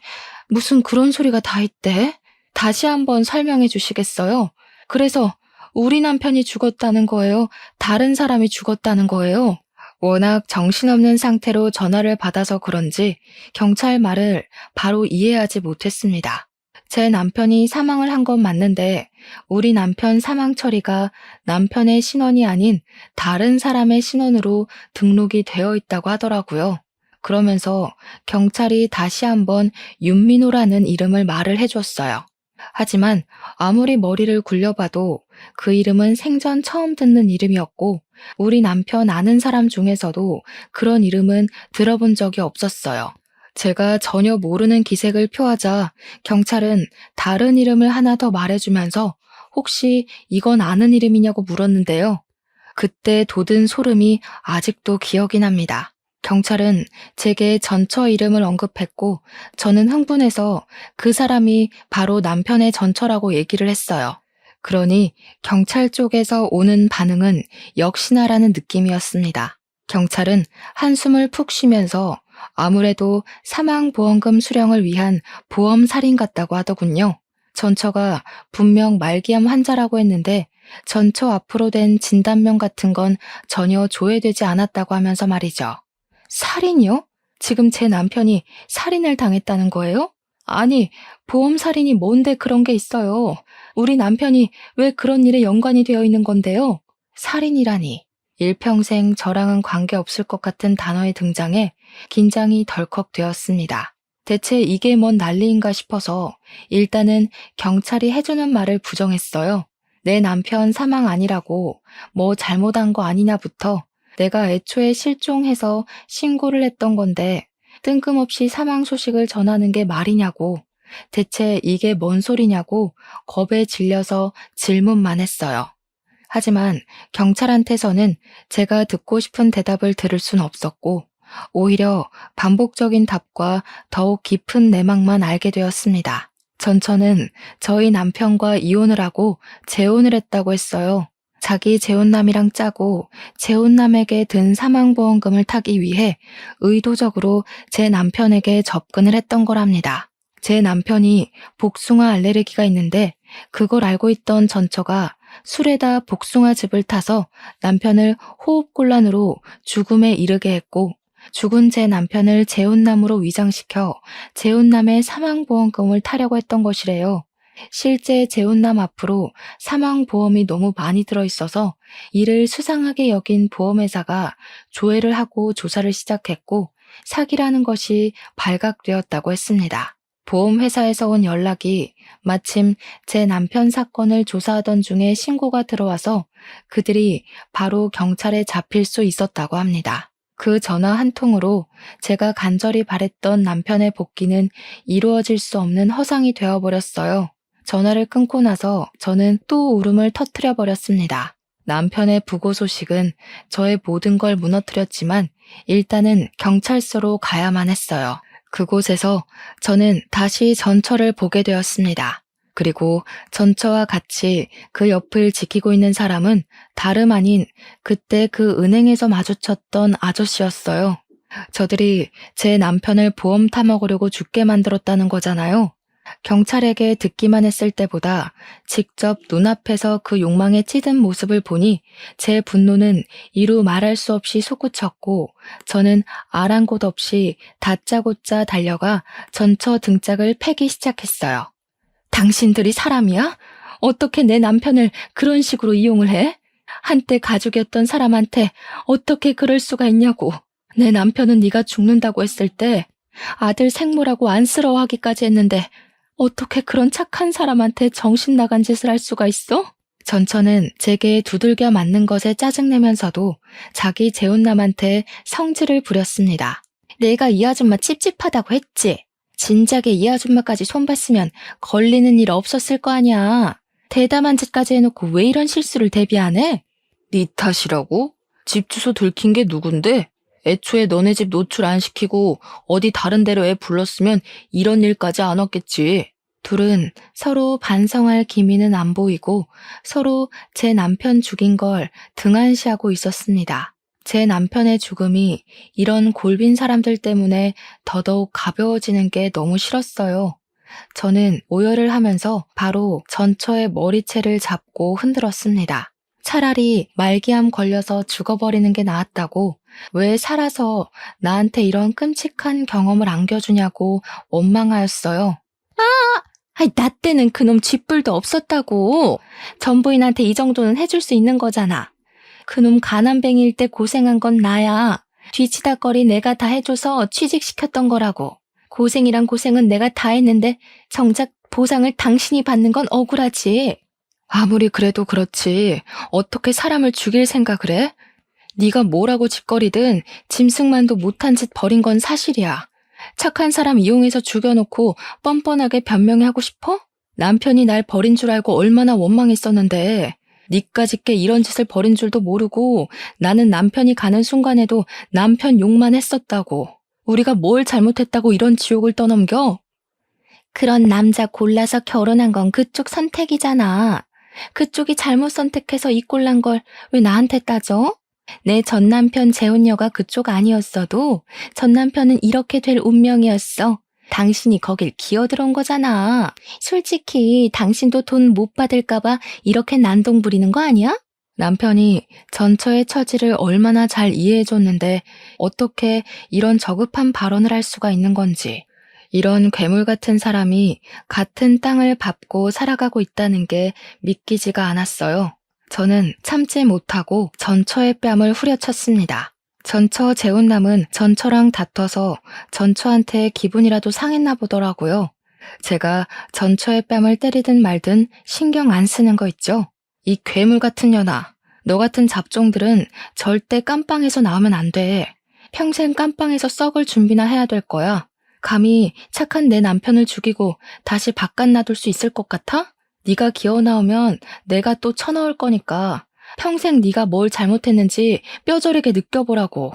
무슨 그런 소리가 다 있대? 다시 한번 설명해 주시겠어요? 그래서 우리 남편이 죽었다는 거예요? 다른 사람이 죽었다는 거예요? 워낙 정신없는 상태로 전화를 받아서 그런지 경찰 말을 바로 이해하지 못했습니다. 제 남편이 사망을 한 건 맞는데 우리 남편 사망 처리가 남편의 신원이 아닌 다른 사람의 신원으로 등록이 되어 있다고 하더라고요. 그러면서 경찰이 다시 한번 윤민호라는 이름을 말을 해줬어요. 하지만 아무리 머리를 굴려봐도 그 이름은 생전 처음 듣는 이름이었고 우리 남편 아는 사람 중에서도 그런 이름은 들어본 적이 없었어요. 제가 전혀 모르는 기색을 표하자 경찰은 다른 이름을 하나 더 말해주면서 혹시 이건 아는 이름이냐고 물었는데요. 그때 돋은 소름이 아직도 기억이 납니다. 경찰은 제게 전처 이름을 언급했고 저는 흥분해서 그 사람이 바로 남편의 전처라고 얘기를 했어요. 그러니 경찰 쪽에서 오는 반응은 역시나라는 느낌이었습니다. 경찰은 한숨을 푹 쉬면서 아무래도 사망보험금 수령을 위한 보험살인 같다고 하더군요. 전처가 분명 말기암 환자라고 했는데 전처 앞으로 된 진단명 같은 건 전혀 조회되지 않았다고 하면서 말이죠. 살인이요? 지금 제 남편이 살인을 당했다는 거예요? 아니, 보험살인이 뭔데 그런 게 있어요. 우리 남편이 왜 그런 일에 연관이 되어 있는 건데요? 살인이라니. 일평생 저랑은 관계없을 것 같은 단어의 등장에 긴장이 덜컥 되었습니다. 대체 이게 뭔 난리인가 싶어서 일단은 경찰이 해주는 말을 부정했어요. 내 남편 사망 아니라고 뭐 잘못한 거 아니냐부터 내가 애초에 실종해서 신고를 했던 건데 뜬금없이 사망 소식을 전하는 게 말이냐고, 대체 이게 뭔 소리냐고 겁에 질려서 질문만 했어요. 하지만 경찰한테서는 제가 듣고 싶은 대답을 들을 순 없었고 오히려 반복적인 답과 더욱 깊은 내막만 알게 되었습니다. 전처는 저희 남편과 이혼을 하고 재혼을 했다고 했어요. 자기 재혼남이랑 짜고 재혼남에게 든 사망보험금을 타기 위해 의도적으로 제 남편에게 접근을 했던 거랍니다. 제 남편이 복숭아 알레르기가 있는데 그걸 알고 있던 전처가 술에다 복숭아즙을 타서 남편을 호흡곤란으로 죽음에 이르게 했고 죽은 제 남편을 재혼남으로 위장시켜 재혼남의 사망보험금을 타려고 했던 것이래요. 실제 재혼남 앞으로 사망보험이 너무 많이 들어있어서 이를 수상하게 여긴 보험회사가 조회를 하고 조사를 시작했고 사기라는 것이 발각되었다고 했습니다. 보험회사에서 온 연락이 마침 제 남편 사건을 조사하던 중에 신고가 들어와서 그들이 바로 경찰에 잡힐 수 있었다고 합니다. 그 전화 한 통으로 제가 간절히 바랬던 남편의 복귀는 이루어질 수 없는 허상이 되어버렸어요. 전화를 끊고 나서 저는 또 울음을 터뜨려 버렸습니다. 남편의 부고 소식은 저의 모든 걸 무너뜨렸지만 일단은 경찰서로 가야만 했어요. 그곳에서 저는 다시 전처를 보게 되었습니다. 그리고 전처와 같이 그 옆을 지키고 있는 사람은 다름 아닌 그때 그 은행에서 마주쳤던 아저씨였어요. 저들이 제 남편을 보험 타먹으려고 죽게 만들었다는 거잖아요. 경찰에게 듣기만 했을 때보다 직접 눈앞에서 그 욕망에 찌든 모습을 보니 제 분노는 이루 말할 수 없이 솟구쳤고 저는 아랑곳 없이 다짜고짜 달려가 전처 등짝을 패기 시작했어요. 당신들이 사람이야? 어떻게 내 남편을 그런 식으로 이용을 해? 한때 가족이었던 사람한테 어떻게 그럴 수가 있냐고. 내 남편은 네가 죽는다고 했을 때 아들 생모라고 안쓰러워하기까지 했는데 어떻게 그런 착한 사람한테 정신 나간 짓을 할 수가 있어? 전처는 제게 두들겨 맞는 것에 짜증내면서도 자기 재혼남한테 성질을 부렸습니다. 내가 이 아줌마 찝찝하다고 했지. 진작에 이 아줌마까지 손봤으면 걸리는 일 없었을 거 아니야. 대담한 짓까지 해놓고 왜 이런 실수를 대비하네? 네 탓이라고? 집 주소 들킨 게 누군데? 애초에 너네 집 노출 안 시키고 어디 다른 데로 애 불렀으면 이런 일까지 안 왔겠지. 둘은 서로 반성할 기미는 안 보이고 서로 제 남편 죽인 걸 등한시하고 있었습니다. 제 남편의 죽음이 이런 골빈 사람들 때문에 더더욱 가벼워지는 게 너무 싫었어요. 저는 오열을 하면서 바로 전처의 머리채를 잡고 흔들었습니다. 차라리 말기암 걸려서 죽어버리는 게 나았다고 왜 살아서 나한테 이런 끔찍한 경험을 안겨주냐고 원망하였어요. 나 때는 그놈 쥐뿔도 없었다고. 전부인한테 이 정도는 해줄 수 있는 거잖아. 그놈 가난뱅이일 때 고생한 건 나야. 뒤치다거리 내가 다 해줘서 취직시켰던 거라고. 고생이란 고생은 내가 다 했는데 정작 보상을 당신이 받는 건 억울하지. 아무리 그래도 그렇지. 어떻게 사람을 죽일 생각을 해? 네가 뭐라고 짓거리든 짐승만도 못한 짓 벌인 건 사실이야. 착한 사람 이용해서 죽여놓고 뻔뻔하게 변명하고 싶어? 남편이 날 버린 줄 알고 얼마나 원망했었는데 니까짓 게 이런 짓을 벌인 줄도 모르고 나는 남편이 가는 순간에도 남편 욕만 했었다고. 우리가 뭘 잘못했다고 이런 지옥을 떠넘겨? 그런 남자 골라서 결혼한 건 그쪽 선택이잖아. 그쪽이 잘못 선택해서 이 꼴난 걸 왜 나한테 따져? 내 전남편 재혼녀가 그쪽 아니었어도 전남편은 이렇게 될 운명이었어. 당신이 거길 기어들어온 거잖아. 솔직히 당신도 돈 못 받을까봐 이렇게 난동 부리는 거 아니야? 남편이 전처의 처지를 얼마나 잘 이해해줬는데 어떻게 이런 저급한 발언을 할 수가 있는 건지. 이런 괴물 같은 사람이 같은 땅을 밟고 살아가고 있다는 게 믿기지가 않았어요. 저는 참지 못하고 전처의 뺨을 후려쳤습니다. 전처 재혼남은 전처랑 다퉈서 전처한테 기분이라도 상했나 보더라고요. 제가 전처의 뺨을 때리든 말든 신경 안 쓰는 거 있죠? 이 괴물 같은 년아, 너 같은 잡종들은 절대 깜빵에서 나오면 안 돼. 평생 깜빵에서 썩을 준비나 해야 될 거야. 감히 착한 내 남편을 죽이고 다시 바깥 놔둘 수 있을 것 같아? 네가 기어 나오면 내가 또 쳐넣을 거니까 평생 네가 뭘 잘못했는지 뼈저리게 느껴보라고.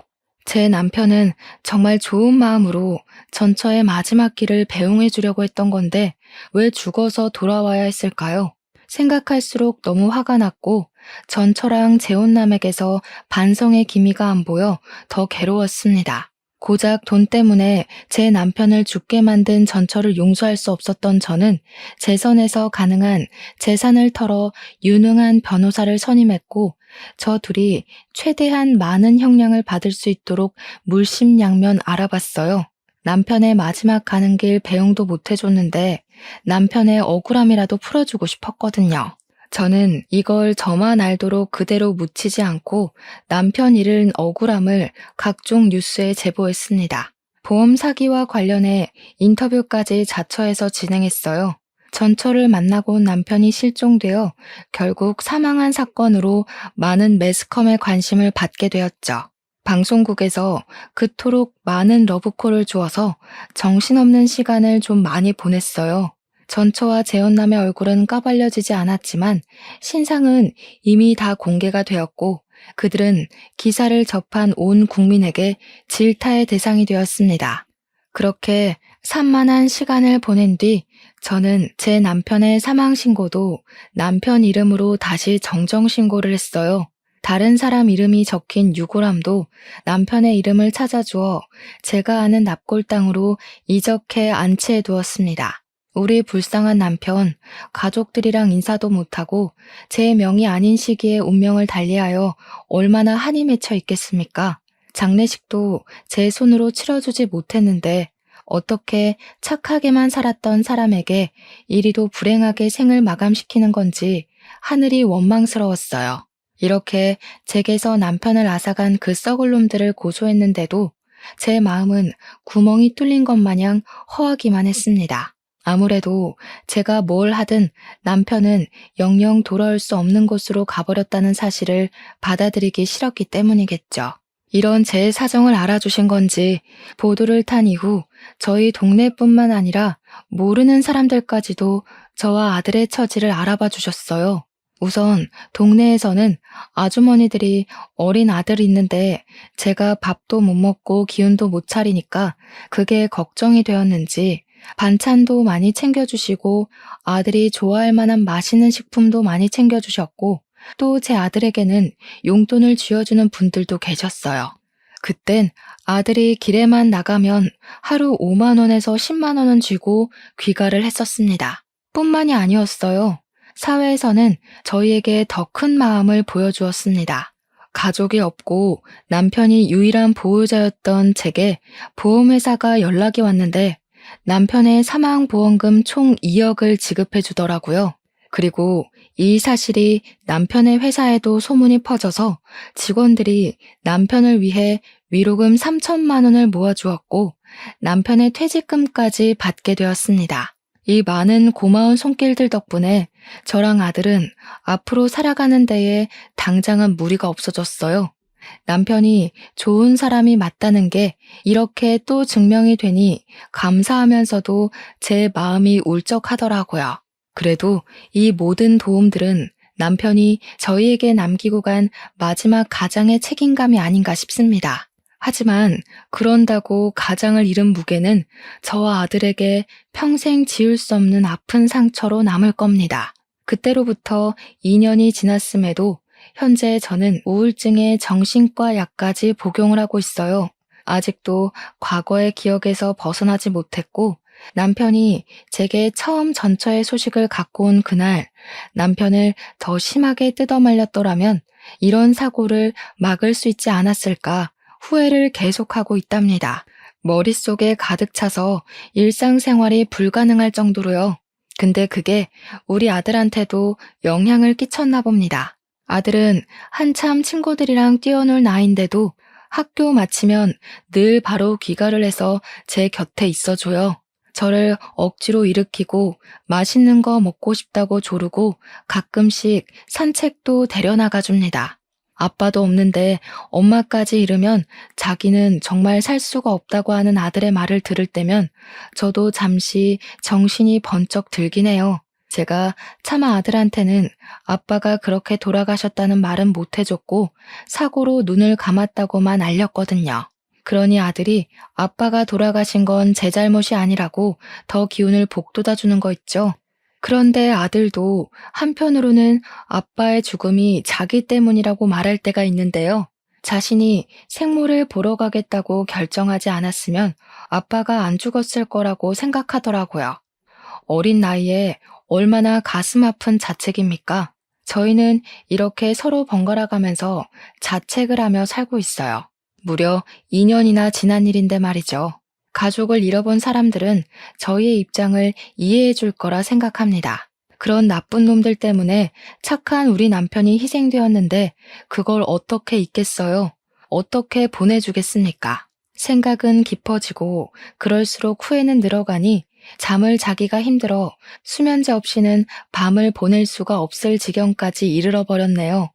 제 남편은 정말 좋은 마음으로 전처의 마지막 길을 배웅해 주려고 했던 건데 왜 죽어서 돌아와야 했을까요? 생각할수록 너무 화가 났고 전처랑 재혼남에게서 반성의 기미가 안 보여 더 괴로웠습니다. 고작 돈 때문에 제 남편을 죽게 만든 전처를 용서할 수 없었던 저는 제 선에서 가능한 재산을 털어 유능한 변호사를 선임했고 저 둘이 최대한 많은 형량을 받을 수 있도록 물심양면 알아봤어요. 남편의 마지막 가는 길 배웅도 못 해줬는데 남편의 억울함이라도 풀어주고 싶었거든요. 저는 이걸 저만 알도록 그대로 묻히지 않고 남편 잃은 억울함을 각종 뉴스에 제보했습니다. 보험 사기와 관련해 인터뷰까지 자처해서 진행했어요. 전처를 만나고 온 남편이 실종되어 결국 사망한 사건으로 많은 매스컴의 관심을 받게 되었죠. 방송국에서 그토록 많은 러브콜을 주어서 정신없는 시간을 좀 많이 보냈어요. 전처와 재혼남의 얼굴은 까발려지지 않았지만 신상은 이미 다 공개가 되었고 그들은 기사를 접한 온 국민에게 질타의 대상이 되었습니다. 그렇게 산만한 시간을 보낸 뒤 저는 제 남편의 사망 신고도 남편 이름으로 다시 정정 신고를 했어요. 다른 사람 이름이 적힌 유골함도 남편의 이름을 찾아주어 제가 아는 납골 땅으로 이적해 안치해 두었습니다. 우리 불쌍한 남편, 가족들이랑 인사도 못하고 제 명이 아닌 시기에 운명을 달리하여 얼마나 한이 맺혀 있겠습니까? 장례식도 제 손으로 치러주지 못했는데 어떻게 착하게만 살았던 사람에게 이리도 불행하게 생을 마감시키는 건지 하늘이 원망스러웠어요. 이렇게 제게서 남편을 앗아간 그 썩을 놈들을 고소했는데도 제 마음은 구멍이 뚫린 것 마냥 허하기만 했습니다. 아무래도 제가 뭘 하든 남편은 영영 돌아올 수 없는 곳으로 가버렸다는 사실을 받아들이기 싫었기 때문이겠죠. 이런 제 사정을 알아주신 건지 보도를 탄 이후 저희 동네뿐만 아니라 모르는 사람들까지도 저와 아들의 처지를 알아봐 주셨어요. 우선 동네에서는 아주머니들이 어린 아들이 있는데 제가 밥도 못 먹고 기운도 못 차리니까 그게 걱정이 되었는지 반찬도 많이 챙겨주시고 아들이 좋아할 만한 맛있는 식품도 많이 챙겨주셨고 또 제 아들에게는 용돈을 쥐어주는 분들도 계셨어요. 그땐 아들이 길에만 나가면 하루 5만 원에서 10만 원은 쥐고 귀가를 했었습니다. 뿐만이 아니었어요. 사회에서는 저희에게 더 큰 마음을 보여주었습니다. 가족이 없고 남편이 유일한 보호자였던 제게 보험회사가 연락이 왔는데 남편의 사망보험금 총 2억을 지급해 주더라고요. 그리고 이 사실이 남편의 회사에도 소문이 퍼져서 직원들이 남편을 위해 위로금 3천만 원을 모아주었고 남편의 퇴직금까지 받게 되었습니다. 이 많은 고마운 손길들 덕분에 저랑 아들은 앞으로 살아가는 데에 당장은 무리가 없어졌어요. 남편이 좋은 사람이 맞다는 게 이렇게 또 증명이 되니 감사하면서도 제 마음이 울적하더라고요. 그래도 이 모든 도움들은 남편이 저희에게 남기고 간 마지막 가장의 책임감이 아닌가 싶습니다. 하지만 그런다고 가장을 잃은 무게는 저와 아들에게 평생 지울 수 없는 아픈 상처로 남을 겁니다. 그때로부터 2년이 지났음에도 현재 저는 우울증의 정신과 약까지 복용을 하고 있어요. 아직도 과거의 기억에서 벗어나지 못했고 남편이 제게 처음 전처의 소식을 갖고 온 그날 남편을 더 심하게 뜯어말렸더라면 이런 사고를 막을 수 있지 않았을까 후회를 계속하고 있답니다. 머릿속에 가득 차서 일상생활이 불가능할 정도로요. 근데 그게 우리 아들한테도 영향을 끼쳤나 봅니다. 아들은 한참 친구들이랑 뛰어놀 나이인데도 학교 마치면 늘 바로 귀가를 해서 제 곁에 있어줘요. 저를 억지로 일으키고 맛있는 거 먹고 싶다고 조르고 가끔씩 산책도 데려나가 줍니다. 아빠도 없는데 엄마까지 잃으면 자기는 정말 살 수가 없다고 하는 아들의 말을 들을 때면 저도 잠시 정신이 번쩍 들긴 해요. 제가 차마 아들한테는 아빠가 그렇게 돌아가셨다는 말은 못 해줬고 사고로 눈을 감았다고만 알렸거든요. 그러니 아들이 아빠가 돌아가신 건 제 잘못이 아니라고 더 기운을 북돋아 주는 거 있죠. 그런데 아들도 한편으로는 아빠의 죽음이 자기 때문이라고 말할 때가 있는데요. 자신이 생모를 보러 가겠다고 결정하지 않았으면 아빠가 안 죽었을 거라고 생각하더라고요. 어린 나이에 얼마나 가슴 아픈 자책입니까? 저희는 이렇게 서로 번갈아 가면서 자책을 하며 살고 있어요. 무려 2년이나 지난 일인데 말이죠. 가족을 잃어본 사람들은 저희의 입장을 이해해 줄 거라 생각합니다. 그런 나쁜 놈들 때문에 착한 우리 남편이 희생되었는데 그걸 어떻게 잊겠어요? 어떻게 보내주겠습니까? 생각은 깊어지고 그럴수록 후회는 늘어가니 잠을 자기가 힘들어 수면제 없이는 밤을 보낼 수가 없을 지경까지 이르러 버렸네요.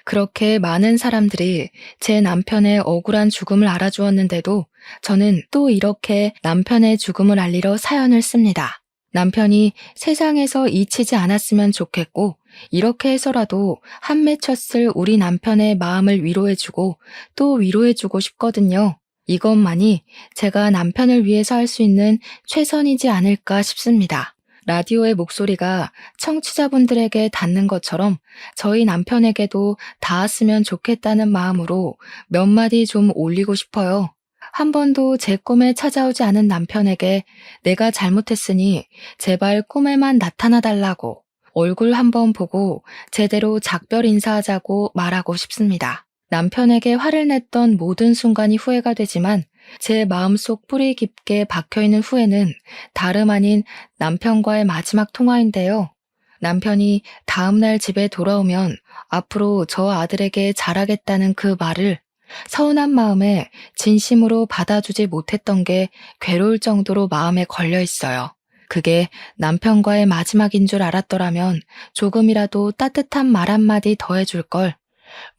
그렇게 많은 사람들이 제 남편의 억울한 죽음을 알아주었는데도 저는 또 이렇게 남편의 죽음을 알리러 사연을 씁니다. 남편이 세상에서 잊히지 않았으면 좋겠고, 이렇게 해서라도 한 맺혔을 우리 남편의 마음을 위로해주고 또 위로해주고 싶거든요. 이것만이 제가 남편을 위해서 할 수 있는 최선이지 않을까 싶습니다. 라디오의 목소리가 청취자분들에게 닿는 것처럼 저희 남편에게도 닿았으면 좋겠다는 마음으로 몇 마디 좀 올리고 싶어요. 한 번도 제 꿈에 찾아오지 않은 남편에게 내가 잘못했으니 제발 꿈에만 나타나 달라고 얼굴 한번 보고 제대로 작별 인사하자고 말하고 싶습니다. 남편에게 화를 냈던 모든 순간이 후회가 되지만 제 마음속 뿌리 깊게 박혀있는 후회는 다름 아닌 남편과의 마지막 통화인데요. 남편이 다음날 집에 돌아오면 앞으로 저 아들에게 잘하겠다는 그 말을 서운한 마음에 진심으로 받아주지 못했던 게 괴로울 정도로 마음에 걸려 있어요. 그게 남편과의 마지막인 줄 알았더라면 조금이라도 따뜻한 말 한마디 더 해줄 걸.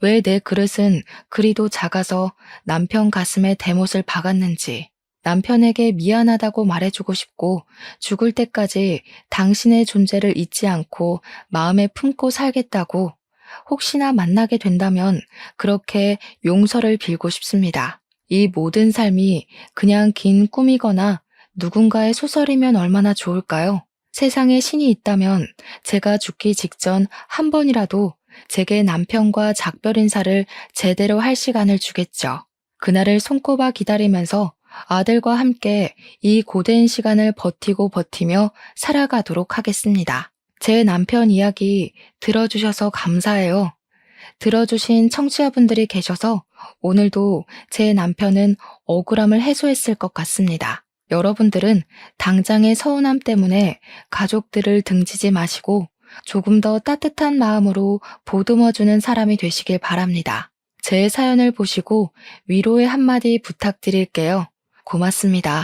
왜 내 그릇은 그리도 작아서 남편 가슴에 대못을 박았는지 남편에게 미안하다고 말해주고 싶고 죽을 때까지 당신의 존재를 잊지 않고 마음에 품고 살겠다고 혹시나 만나게 된다면 그렇게 용서를 빌고 싶습니다. 이 모든 삶이 그냥 긴 꿈이거나 누군가의 소설이면 얼마나 좋을까요? 세상에 신이 있다면 제가 죽기 직전 한 번이라도 제게 남편과 작별 인사를 제대로 할 시간을 주겠죠. 그날을 손꼽아 기다리면서 아들과 함께 이 고된 시간을 버티고 버티며 살아가도록 하겠습니다. 제 남편 이야기 들어주셔서 감사해요. 들어주신 청취자분들이 계셔서 오늘도 제 남편은 억울함을 해소했을 것 같습니다. 여러분들은 당장의 서운함 때문에 가족들을 등지지 마시고 조금 더 따뜻한 마음으로 보듬어주는 사람이 되시길 바랍니다. 제 사연을 보시고 위로의 한마디 부탁드릴게요. 고맙습니다.